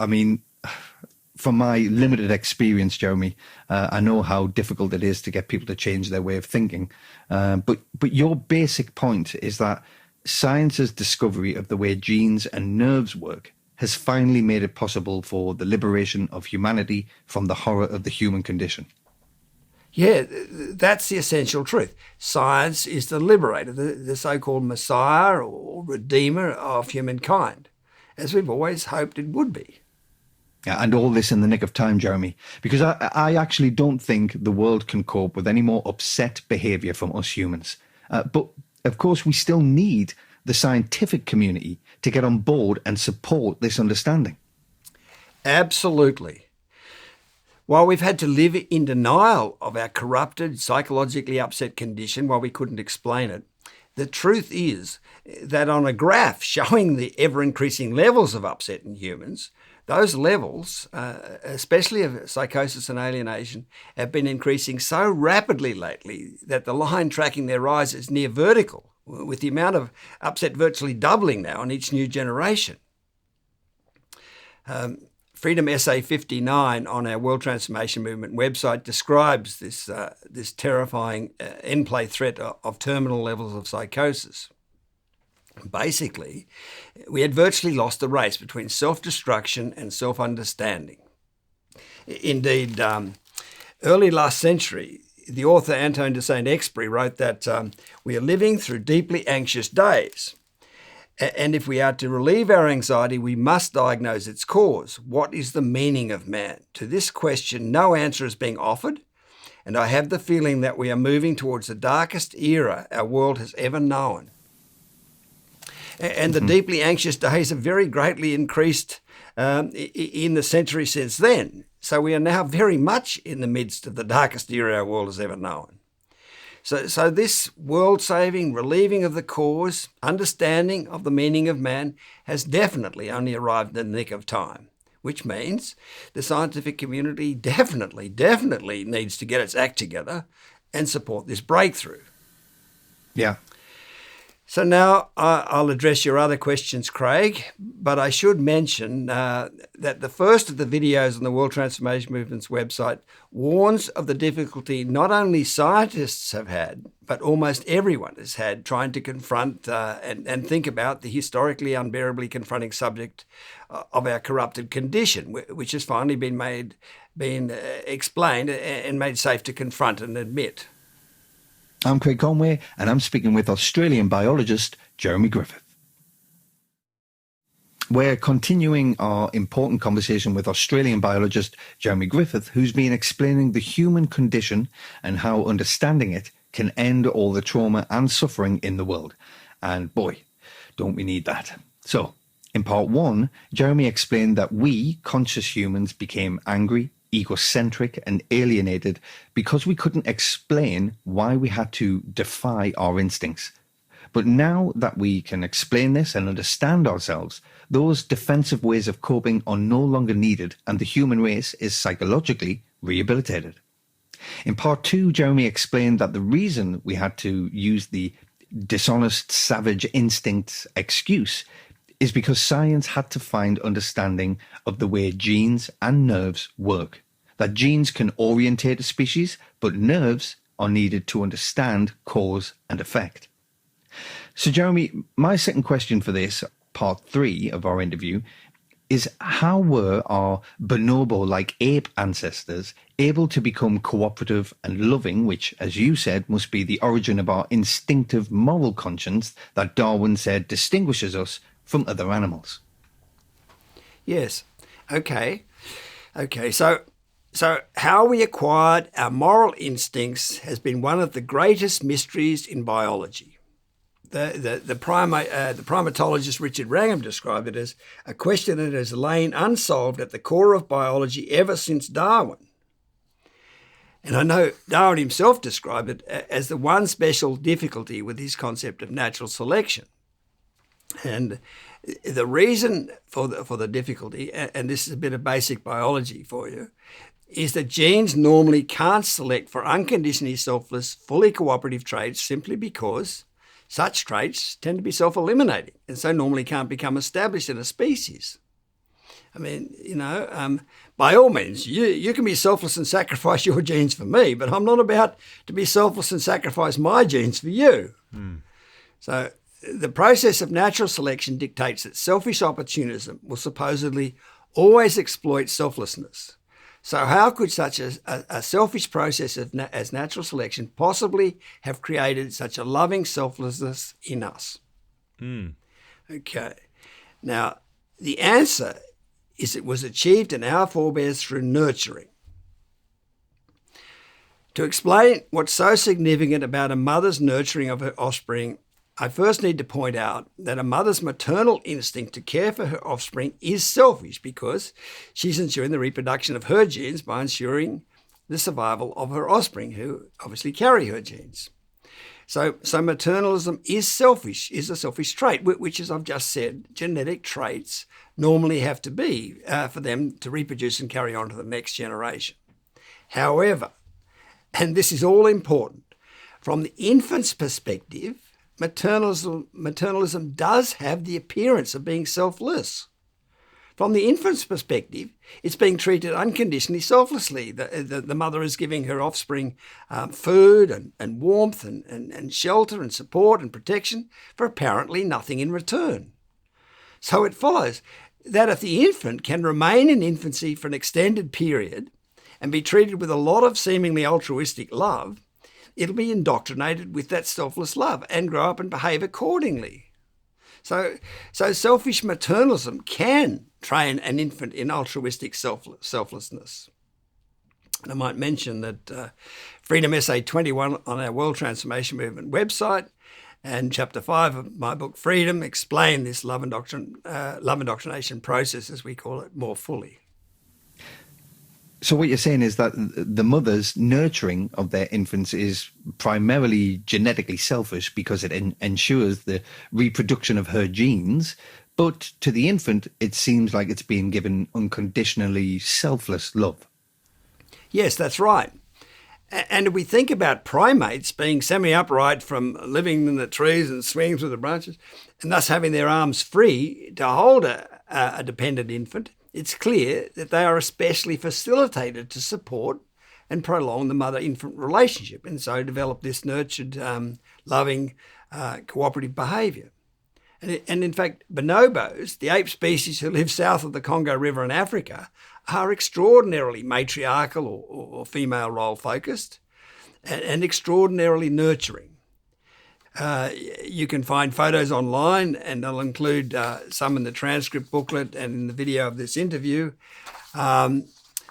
From my limited experience, Jeremy, I know how difficult it is to get people to change their way of thinking. But your basic point is that science's discovery of the way genes and nerves work has finally made it possible for the liberation of humanity from the horror of the human condition. Yeah, that's the essential truth. Science is the liberator, the so-called messiah or redeemer of humankind, as we've always hoped it would be. Yeah, and all this in the nick of time, Jeremy, because I actually don't think the world can cope with any more upset behaviour from us humans. But of course, we still need the scientific community to get on board and support this understanding. Absolutely. While we've had to live in denial of our corrupted, psychologically upset condition while we couldn't explain it, the truth is that on a graph showing the ever-increasing levels of upset in humans, those levels, especially of psychosis and alienation, have been increasing so rapidly lately that the line tracking their rise is near vertical, with the amount of upset virtually doubling now in each new generation. Freedom Essay 59 on our World Transformation Movement website describes this terrifying in-play threat of terminal levels of psychosis. Basically, we had virtually lost the race between self-destruction and self-understanding. Indeed, early last century, the author Antoine de Saint-Exupéry wrote that we are living through deeply anxious days. And if we are to relieve our anxiety, we must diagnose its cause. What is the meaning of man? To this question, no answer is being offered, and I have the feeling that we are moving towards the darkest era our world has ever known. And the deeply anxious days have very greatly increased in the century since then. So we are now very much in the midst of the darkest era our world has ever known. So this world-saving, relieving of the cause, understanding of the meaning of man has definitely only arrived in the nick of time, which means the scientific community definitely needs to get its act together and support this breakthrough. Yeah. So now I'll address your other questions, Craig, but I should mention that the first of the videos on the World Transformation Movement's website warns of the difficulty not only scientists have had, but almost everyone has had trying to confront and think about the historically unbearably confronting subject of our corrupted condition, which has finally been explained and made safe to confront and admit. I'm Craig Conway, and I'm speaking with Australian biologist Jeremy Griffith. We're continuing our important conversation with Australian biologist Jeremy Griffith, who's been explaining the human condition and how understanding it can end all the trauma and suffering in the world. And boy, don't we need that. So, in part one, Jeremy explained that we, conscious humans, became angry, egocentric and alienated because we couldn't explain why we had to defy our instincts. But now that we can explain this and understand ourselves, those defensive ways of coping are no longer needed and the human race is psychologically rehabilitated. In part two, Jeremy explained that the reason we had to use the dishonest, savage instincts excuse is because science had to find understanding of the way genes and nerves work. That genes can orientate a species, but nerves are needed to understand cause and effect. So Jeremy, my second question for this, part three of our interview, is how were our bonobo-like ape ancestors able to become cooperative and loving, which, as you said, must be the origin of our instinctive moral conscience that Darwin said distinguishes us from other animals? Yes. Okay. So how we acquired our moral instincts has been one of the greatest mysteries in biology. The primatologist Richard Wrangham described it as a question that has lain unsolved at the core of biology ever since Darwin. And I know Darwin himself described it as the one special difficulty with his concept of natural selection. And the reason for the difficulty, and this is a bit of basic biology for you, is that genes normally can't select for unconditionally selfless, fully cooperative traits simply because such traits tend to be self-eliminating and so normally can't become established in a species. I mean, by all means, you can be selfless and sacrifice your genes for me, but I'm not about to be selfless and sacrifice my genes for you. So the process of natural selection dictates that selfish opportunism will supposedly always exploit selflessness. So how could such a selfish process as natural selection possibly have created such a loving selflessness in us? Okay. Now, the answer is it was achieved in our forebears through nurturing. To explain what's so significant about a mother's nurturing of her offspring, I first need to point out that a mother's maternal instinct to care for her offspring is selfish because she's ensuring the reproduction of her genes by ensuring the survival of her offspring, who obviously carry her genes. So maternalism is selfish, is a selfish trait, which, as I've just said, genetic traits normally have to be for them to reproduce and carry on to the next generation. However, and this is all important, from the infant's perspective, maternalism does have the appearance of being selfless. From the infant's perspective, it's being treated unconditionally selflessly. The mother is giving her offspring food and warmth and shelter and support and protection for apparently nothing in return. So it follows that if the infant can remain in infancy for an extended period and be treated with a lot of seemingly altruistic love, it'll be indoctrinated with that selfless love and grow up and behave accordingly. So selfish maternalism can train an infant in altruistic selflessness. And I might mention that Freedom Essay 21 on our World Transformation Movement website and Chapter 5 of my book Freedom explain this love indoctrination process, as we call it, more fully. So what you're saying is that the mother's nurturing of their infants is primarily genetically selfish because it ensures the reproduction of her genes, but to the infant, it seems like it's being given unconditionally selfless love. Yes, that's right. And if we think about primates being semi-upright from living in the trees and swinging through the branches, and thus having their arms free to hold a dependent infant, it's clear that they are especially facilitated to support and prolong the mother-infant relationship and so develop this nurtured, loving, cooperative behaviour. And in fact, bonobos, the ape species who live south of the Congo River in Africa, are extraordinarily matriarchal or female role focused and extraordinarily nurturing. You can find photos online, and I'll include some in the transcript booklet and in the video of this interview that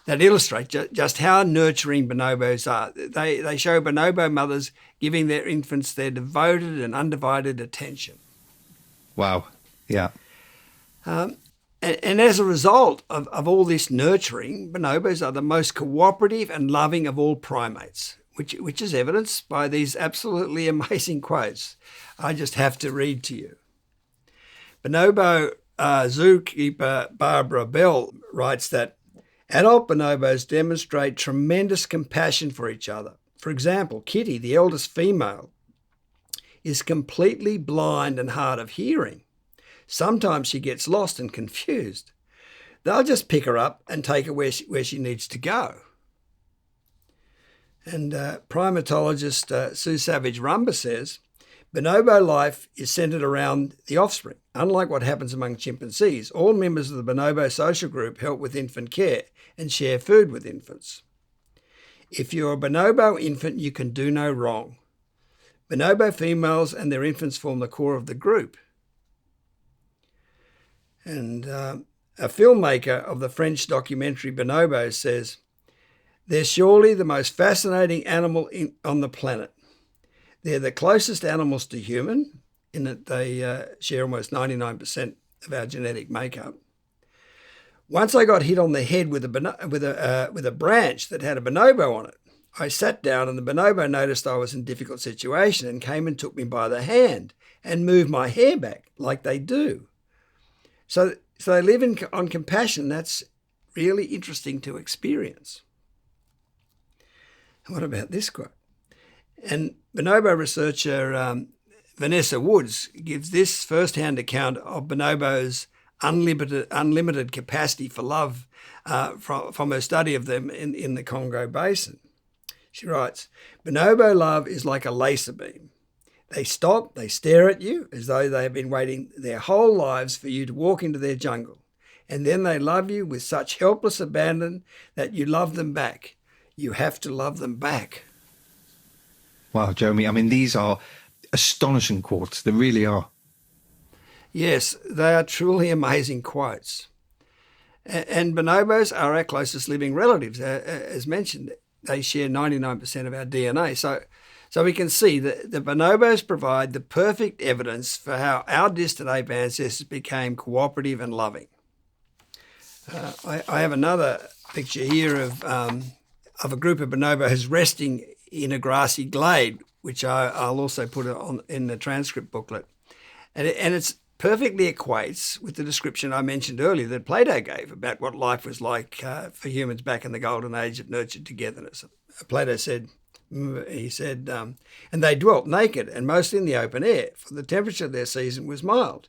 illustrate just how nurturing bonobos are. They show bonobo mothers giving their infants their devoted and undivided attention. Wow. Yeah. And as a result of all this nurturing, bonobos are the most cooperative and loving of all primates, which is evidenced by these absolutely amazing quotes I just have to read to you. Bonobo zookeeper Barbara Bell writes that adult bonobos demonstrate tremendous compassion for each other. For example, Kitty, the eldest female, is completely blind and hard of hearing. Sometimes she gets lost and confused. They'll just pick her up and take her where she needs to go. And primatologist Sue Savage-Rumba says, bonobo life is centered around the offspring. Unlike what happens among chimpanzees, all members of the bonobo social group help with infant care and share food with infants. If you're a bonobo infant, you can do no wrong. Bonobo females and their infants form the core of the group. And a filmmaker of the French documentary Bonobos says, they're surely the most fascinating animal on the planet. They're the closest animals to human, in that they share almost 99% of our genetic makeup. Once I got hit on the head with a branch that had a bonobo on it, I sat down and the bonobo noticed I was in a difficult situation and came and took me by the hand and moved my hair back like they do. So they live on compassion. That's really interesting to experience. What about this quote? And bonobo researcher Vanessa Woods gives this first-hand account of bonobos' unlimited capacity for love from her study of them in the Congo Basin. She writes, "Bonobo love is like a laser beam. They stop, they stare at you as though they have been waiting their whole lives for you to walk into their jungle. And then they love you with such helpless abandon that you love them back. You have to love them back." Wow, Jeremy, I mean, these are astonishing quotes. They really are. Yes, they are truly amazing quotes. And bonobos are our closest living relatives, as mentioned. They share 99% of our DNA. So we can see that the bonobos provide the perfect evidence for how our distant ape ancestors became cooperative and loving. I have another picture here of a group of bonobos resting in a grassy glade, which I'll also put in the transcript booklet. And it's perfectly equates with the description I mentioned earlier that Plato gave about what life was like for humans back in the golden age of nurtured togetherness. Plato said, and they dwelt naked and mostly in the open air, for the temperature of their season was mild.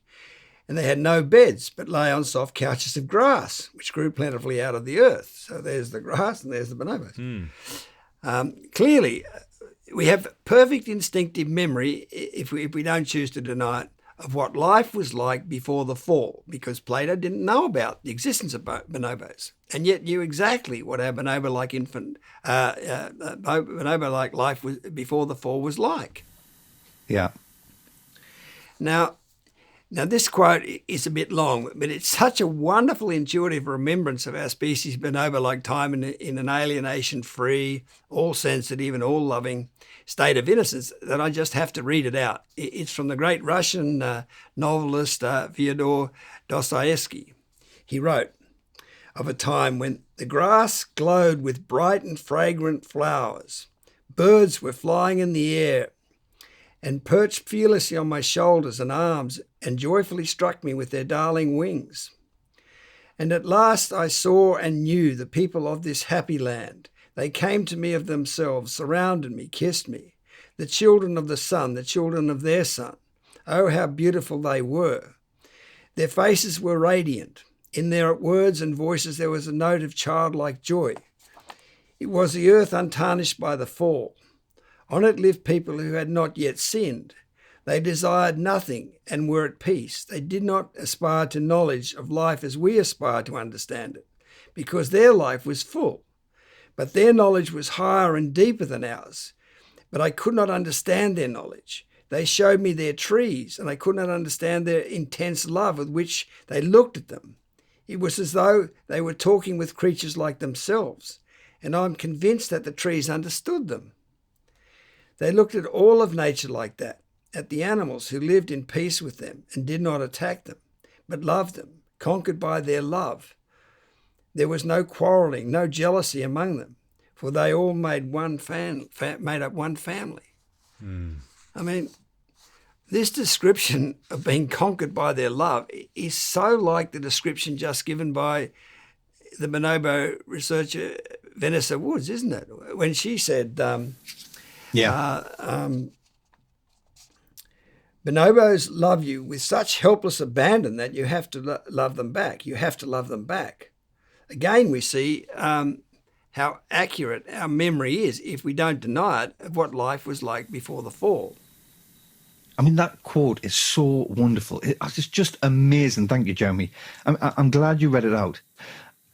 And they had no beds, but lay on soft couches of grass, which grew plentifully out of the earth. So there's the grass and there's the bonobos. Clearly, we have perfect instinctive memory, if we don't choose to deny it, of what life was like before the fall, because Plato didn't know about the existence of bonobos, and yet knew exactly what our bonobo-like bonobo-like life was before the fall was like. Yeah. Now, this quote is a bit long, but it's such a wonderful intuitive remembrance of our species' bonobo-like time in an alienation-free, all-sensitive and all-loving state of innocence that I just have to read it out. It's from the great Russian novelist Fyodor Dostoevsky. He wrote of a time when the grass glowed with bright and fragrant flowers, birds were flying in the air, and perched fearlessly on my shoulders and arms and joyfully struck me with their darling wings. And at last I saw and knew the people of this happy land. They came to me of themselves, surrounded me, kissed me. The children of the sun, the children of their sun. Oh, how beautiful they were. Their faces were radiant. In their words and voices there was a note of childlike joy. It was the earth untarnished by the fall. On it lived people who had not yet sinned. They desired nothing and were at peace. They did not aspire to knowledge of life as we aspire to understand it, because their life was full. But their knowledge was higher and deeper than ours. But I could not understand their knowledge. They showed me their trees, and I could not understand their intense love with which they looked at them. It was as though they were talking with creatures like themselves, and I'm convinced that the trees understood them. They looked at all of nature like that, at the animals who lived in peace with them and did not attack them, but loved them, conquered by their love. There was no quarrelling, no jealousy among them, for they all made up one family. I mean, this description of being conquered by their love is so like the description just given by the bonobo researcher Vanessa Woods, isn't it? When she said, bonobos love you with such helpless abandon that you have to love them back. You have to love them back. Again, we see how accurate our memory is, if we don't deny it, of what life was like before the fall. I mean, that quote is so wonderful. It's just amazing. Thank you, Jeremy. I'm glad you read it out.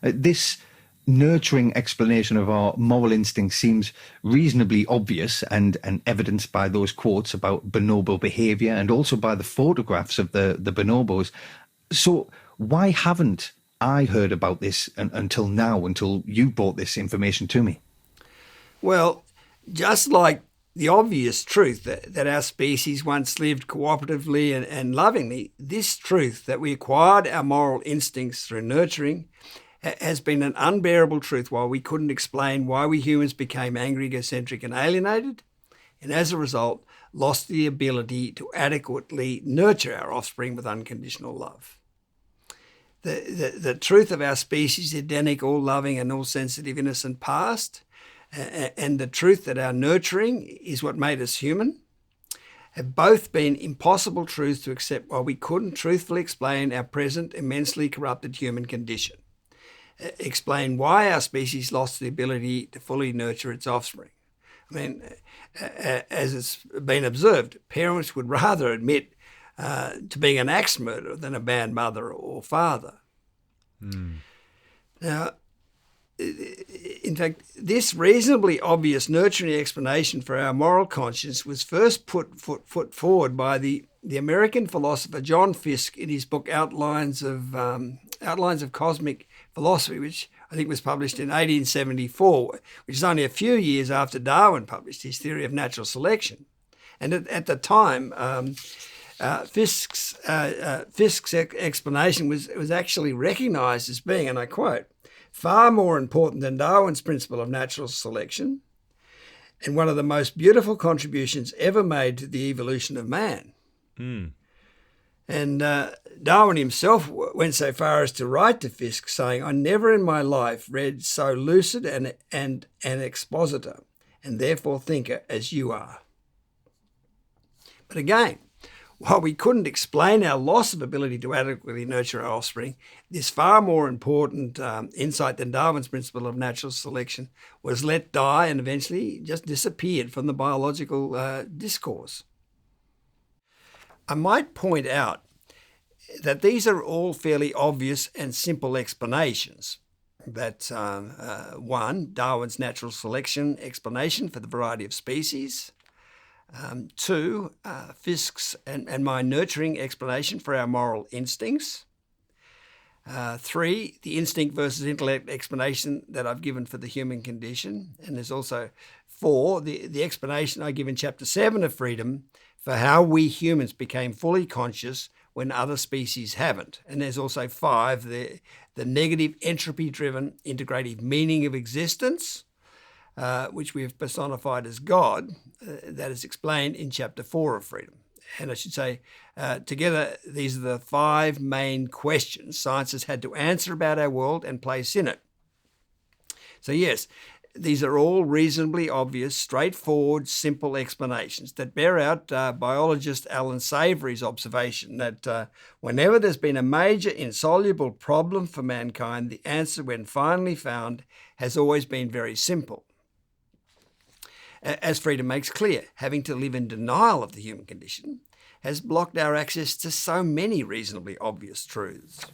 This nurturing explanation of our moral instincts seems reasonably obvious and evidenced by those quotes about bonobo behavior and also by the photographs of the bonobos. So why haven't I heard about this until now, until you brought this information to me? Well, just like the obvious truth that our species once lived cooperatively and lovingly, this truth that we acquired our moral instincts through nurturing has been an unbearable truth while we couldn't explain why we humans became angry, egocentric and alienated, and as a result lost the ability to adequately nurture our offspring with unconditional love. The truth of our species' Edenic, all-loving and all-sensitive innocent past, and the truth that our nurturing is what made us human, have both been impossible truths to accept while we couldn't truthfully explain our present immensely corrupted human condition, explain why our species lost the ability to fully nurture its offspring. I mean, as it's been observed, parents would rather admit to being an axe murderer than a bad mother or father. Now, in fact, this reasonably obvious nurturing explanation for our moral conscience was first put forward by the American philosopher John Fiske in his book Outlines of Cosmic Philosophy, which I think was published in 1874, which is only a few years after Darwin published his theory of natural selection. And at the time, Fiske's explanation was actually recognised as being, and I quote, far more important than Darwin's principle of natural selection, and one of the most beautiful contributions ever made to the evolution of man. And Darwin himself went so far as to write to Fiske saying, I never in my life read so lucid and an expositor, and therefore thinker as you are. But again, while we couldn't explain our loss of ability to adequately nurture our offspring, this far more important insight than Darwin's principle of natural selection was let die and eventually just disappeared from the biological discourse. I might point out that these are all fairly obvious and simple explanations. That one, Darwin's natural selection explanation for the variety of species. Two, Fiske's and my nurturing explanation for our moral instincts. Three, the instinct versus intellect explanation that I've given for the human condition. And there's also four, the explanation I give in Chapter 7 of Freedom for how we humans became fully conscious when other species haven't. And there's also five, the negative entropy-driven integrative meaning of existence, which we have personified as God, that is explained in Chapter 4 of Freedom. And I should say, together, these are the five main questions science has had to answer about our world and place in it. So yes, these are all reasonably obvious, straightforward, simple explanations that bear out biologist Alan Savory's observation that whenever there's been a major insoluble problem for mankind, the answer, when finally found, has always been very simple. As Freedom makes clear, having to live in denial of the human condition has blocked our access to so many reasonably obvious truths.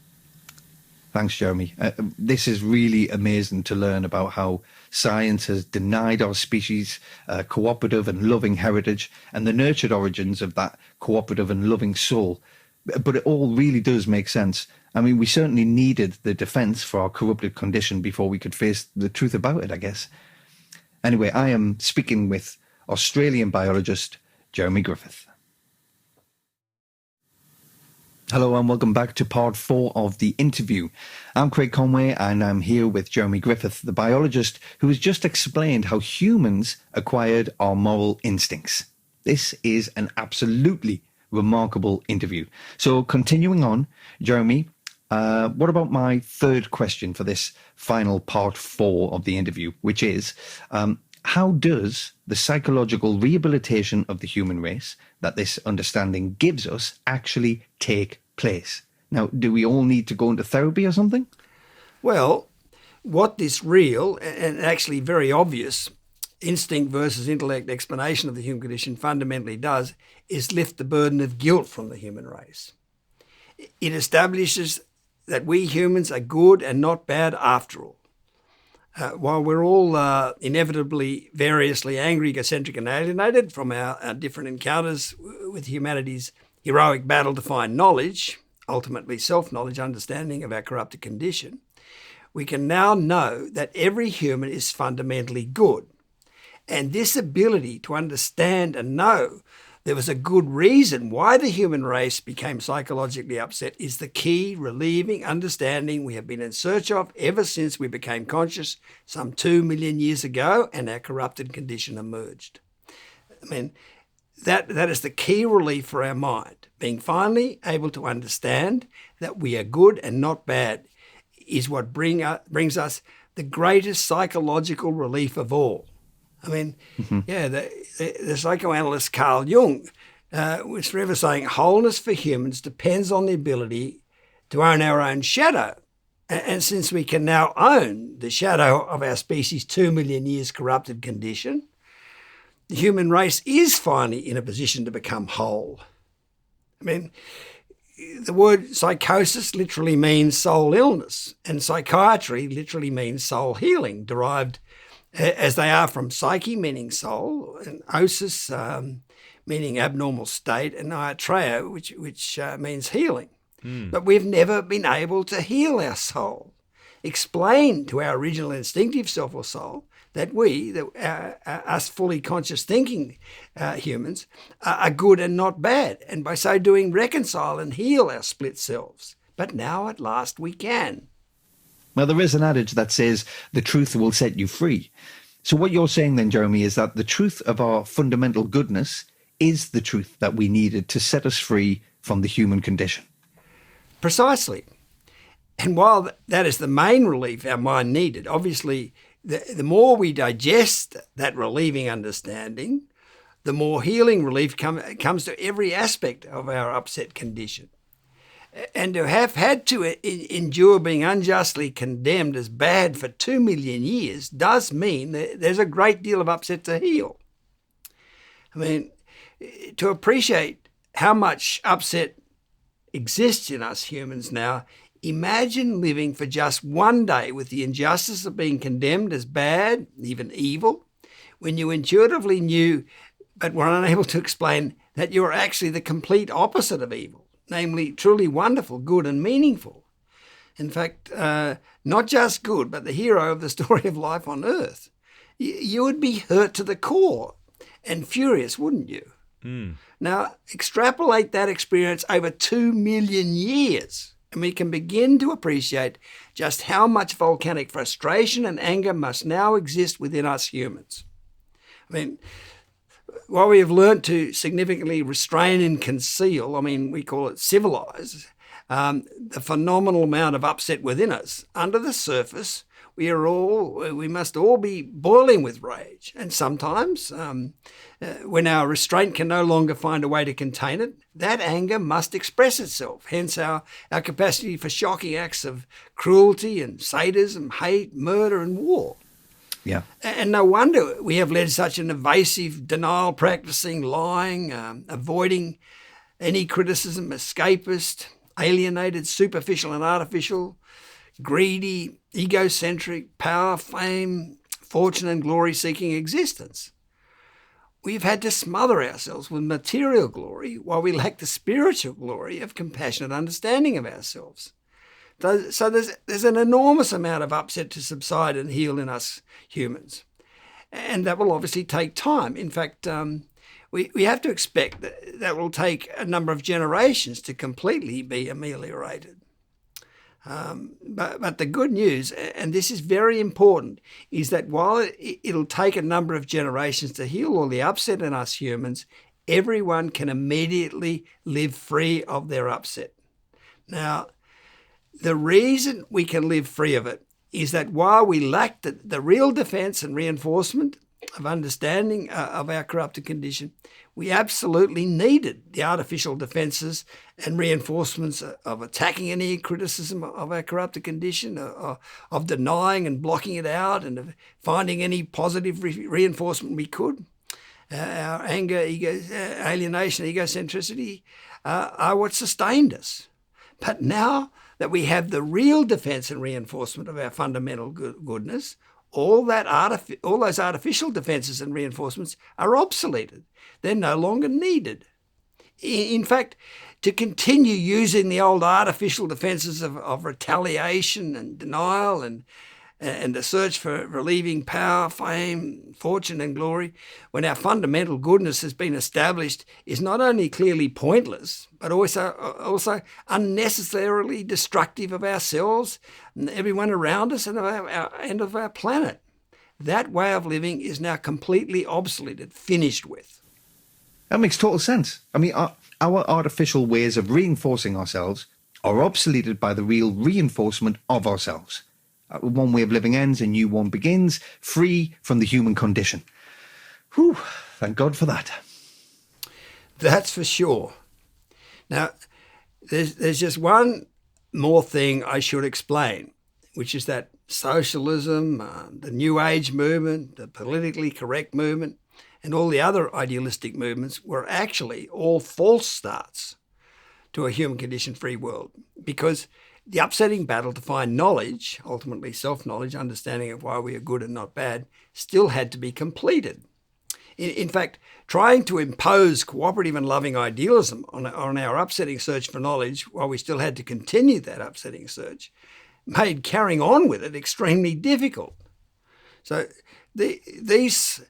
Thanks, Jeremy. This is really amazing to learn about how science has denied our species cooperative and loving heritage and the nurtured origins of that cooperative and loving soul. But it all really does make sense. I mean, we certainly needed the defence for our corrupted condition before we could face the truth about it, I guess. Anyway, I am speaking with Australian biologist Jeremy Griffith. Hello and welcome back to part 4 of the interview. I'm Craig Conway and I'm here with Jeremy Griffith, the biologist who has just explained how humans acquired our moral instincts. This is an absolutely remarkable interview. So continuing on, Jeremy, what about my third question for this final part 4 of the interview, which is, how does the psychological rehabilitation of the human race that this understanding gives us actually take place? Now, do we all need to go into therapy or something? Well, what this real and actually very obvious instinct versus intellect explanation of the human condition fundamentally does is lift the burden of guilt from the human race. It establishes that we humans are good and not bad after all. While we're all inevitably variously angry, egocentric and alienated from our different encounters with humanity's heroic battle to find knowledge, ultimately self-knowledge, understanding of our corrupted condition, we can now know that every human is fundamentally good. And this ability to understand and know there was a good reason why the human race became psychologically upset is the key relieving understanding we have been in search of ever since we became conscious some 2 million years ago and our corrupted condition emerged. I mean, that is the key relief for our mind. Being finally able to understand that we are good and not bad is what brings us the greatest psychological relief of all. I mean, the psychoanalyst Carl Jung was forever saying wholeness for humans depends on the ability to own our own shadow. And since we can now own the shadow of our species' 2 million years corrupted condition, the human race is finally in a position to become whole. I mean, the word psychosis literally means soul illness, and psychiatry literally means soul healing, derived as they are from psyche, meaning soul, and osis, meaning abnormal state, and iatreo, which means healing. But we've never been able to heal our soul, explain to our original instinctive self or soul that us fully conscious thinking humans, are good and not bad, and by so doing reconcile and heal our split selves. But now at last we can. Well, there is an adage that says the truth will set you free. So what you're saying then, Jeremy, is that the truth of our fundamental goodness is the truth that we needed to set us free from the human condition. Precisely. And while that is the main relief our mind needed, obviously the more we digest that relieving understanding, the more healing relief comes to every aspect of our upset condition. And to have had to endure being unjustly condemned as bad for 2 million years does mean that there's a great deal of upset to heal. I mean, to appreciate how much upset exists in us humans now, imagine living for just one day with the injustice of being condemned as bad, even evil, when you intuitively knew but were unable to explain that you were actually the complete opposite of evil. Namely, truly wonderful, good and meaningful. In fact, not just good, but the hero of the story of life on earth. You would be hurt to the core and furious, wouldn't you? Now, extrapolate that experience over 2 million years, and we can begin to appreciate just how much volcanic frustration and anger must now exist within us humans. I mean, while we have learnt to significantly restrain and conceal, we call it civilize, the phenomenal amount of upset within us, under the surface, we must all be boiling with rage. And sometimes, when our restraint can no longer find a way to contain it, that anger must express itself. Hence our capacity for shocking acts of cruelty and sadism, hate, murder and war. Yeah. And no wonder we have led such an evasive, denial-practicing, lying, avoiding any criticism, escapist, alienated, superficial and artificial, greedy, egocentric, power, fame, fortune and glory-seeking existence. We've had to smother ourselves with material glory while we lack the spiritual glory of compassionate understanding of ourselves. So there's an enormous amount of upset to subside and heal in us humans. And that will obviously take time. In fact, we have to expect that will take a number of generations to completely be ameliorated. But the good news, and this is very important, is that while it'll take a number of generations to heal all the upset in us humans, everyone can immediately live free of their upset. Now, the reason we can live free of it is that while we lack the real defense and reinforcement of understanding of our corrupted condition, we absolutely needed the artificial defenses and reinforcements of attacking any criticism of our corrupted condition, of denying and blocking it out, and of finding any positive reinforcement we could. Our anger, alienation, egocentricity are what sustained us. But now that we have the real defense and reinforcement of our fundamental goodness, all those artificial defenses and reinforcements are obsoleted. They're no longer needed. In fact, to continue using the old artificial defenses of retaliation and denial and and the search for relieving power, fame, fortune, and glory, when our fundamental goodness has been established, is not only clearly pointless, but also unnecessarily destructive of ourselves and everyone around us and of our planet. That way of living is now completely obsoleted, finished with. That makes total sense. I mean, our artificial ways of reinforcing ourselves are obsoleted by the real reinforcement of ourselves. One way of living ends, a new one begins, free from the human condition. Whew, thank God for that. That's for sure. Now, there's just one more thing I should explain, which is that socialism, the New Age movement, the politically correct movement, and all the other idealistic movements were actually all false starts to a human condition-free world, because the upsetting battle to find knowledge, ultimately self-knowledge, understanding of why we are good and not bad, still had to be completed. In fact, trying to impose cooperative and loving idealism on our upsetting search for knowledge while we still had to continue that upsetting search made carrying on with it extremely difficult. So these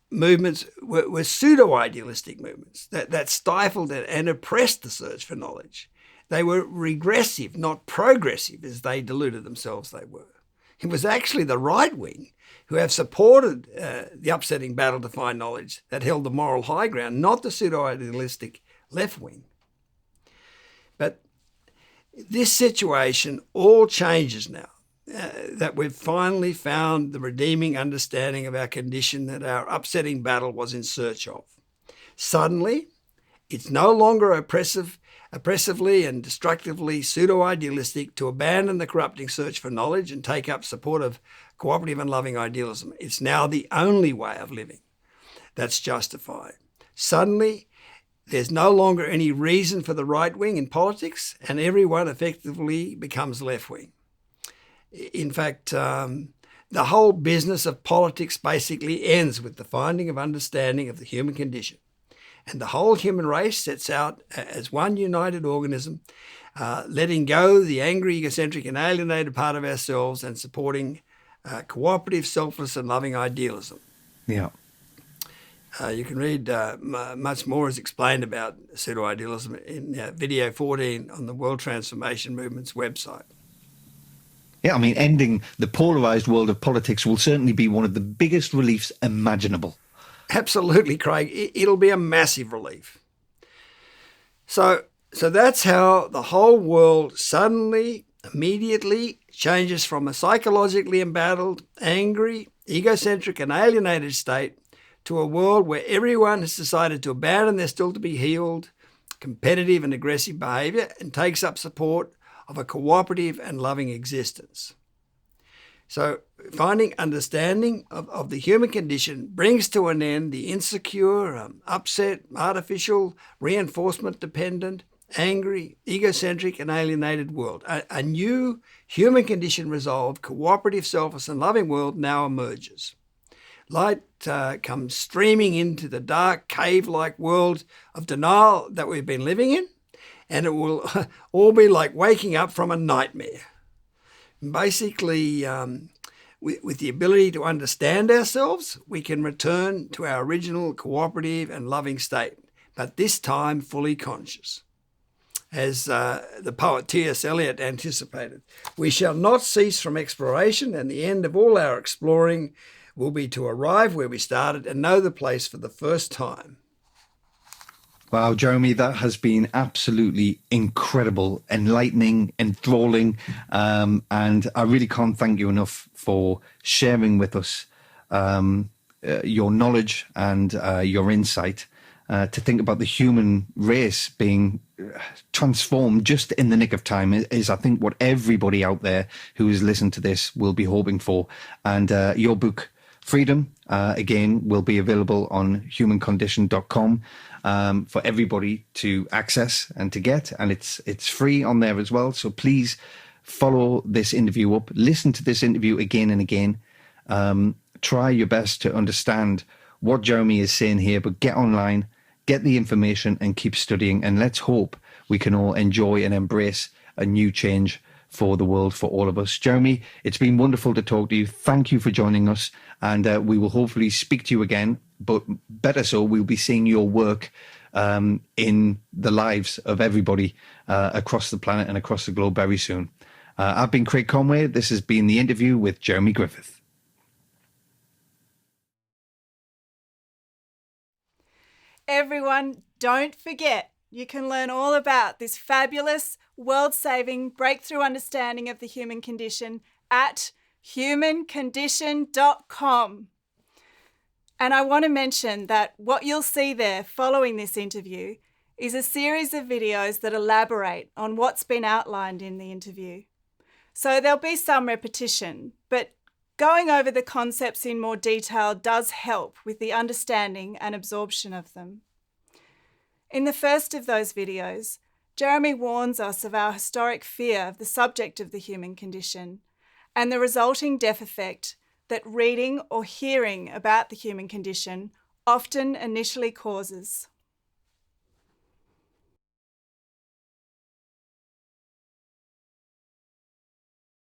movements were pseudo-idealistic movements that stifled and oppressed the search for knowledge. They were regressive, not progressive, as they deluded themselves they were. It was actually the right wing who have supported the upsetting battle to find knowledge that held the moral high ground, not the pseudo-idealistic left wing. But this situation all changes now, that we've finally found the redeeming understanding of our condition that our upsetting battle was in search of. Suddenly, it's no longer oppressively and destructively pseudo-idealistic to abandon the corrupting search for knowledge and take up support of cooperative and loving idealism. It's now the only way of living that's justified. Suddenly, there's no longer any reason for the right wing in politics, and everyone effectively becomes left wing. In fact, the whole business of politics basically ends with the finding of understanding of the human condition. And the whole human race sets out as one united organism, letting go the angry, egocentric and alienated part of ourselves and supporting cooperative, selfless and loving idealism. Yeah. You can read much more as explained about pseudo-idealism in video 14 on the World Transformation Movement's website. Yeah, I mean, ending the polarised world of politics will certainly be one of the biggest reliefs imaginable. Absolutely, Craig. It'll be a massive relief. So that's how the whole world suddenly, immediately changes from a psychologically embattled, angry, egocentric and alienated state to a world where everyone has decided to abandon their still-to-be-healed, competitive and aggressive behaviour and takes up support of a cooperative and loving existence. So finding understanding of the human condition brings to an end the insecure, upset, artificial, reinforcement-dependent, angry, egocentric and alienated world. A new human condition resolved, cooperative, selfless and loving world now emerges. Light comes streaming into the dark, cave-like world of denial that we've been living in, and it will all be like waking up from a nightmare. Basically, with the ability to understand ourselves, we can return to our original cooperative and loving state, but this time fully conscious. As the poet T.S. Eliot anticipated, we shall not cease from exploration, and the end of all our exploring will be to arrive where we started and know the place for the first time. Wow, Jeremy, that has been absolutely incredible, enlightening, enthralling, and I really can't thank you enough for sharing with us your knowledge and your insight to think about the human race being transformed just in the nick of time is, I think, what everybody out there who has listened to this will be hoping for. And your book, Freedom, again, will be available on humancondition.com for everybody to access and to get. And it's free on there as well. So please follow this interview up. Listen to this interview again and again. Try your best to understand what Jeremy is saying here, but get online, get the information and keep studying. And let's hope we can all enjoy and embrace a new change for the world, for all of us. Jeremy, it's been wonderful to talk to you. Thank you for joining us. And we will hopefully speak to you again. But better so, we'll be seeing your work in the lives of everybody across the planet and across the globe very soon. I've been Craig Conway. This has been The Interview with Jeremy Griffith. Everyone, don't forget, you can learn all about this fabulous, world-saving, breakthrough understanding of the human condition at humancondition.com. And I want to mention that what you'll see there following this interview is a series of videos that elaborate on what's been outlined in the interview. So there'll be some repetition, but going over the concepts in more detail does help with the understanding and absorption of them. In the first of those videos, Jeremy warns us of our historic fear of the subject of the human condition and the resulting deaf effect that reading or hearing about the human condition often initially causes.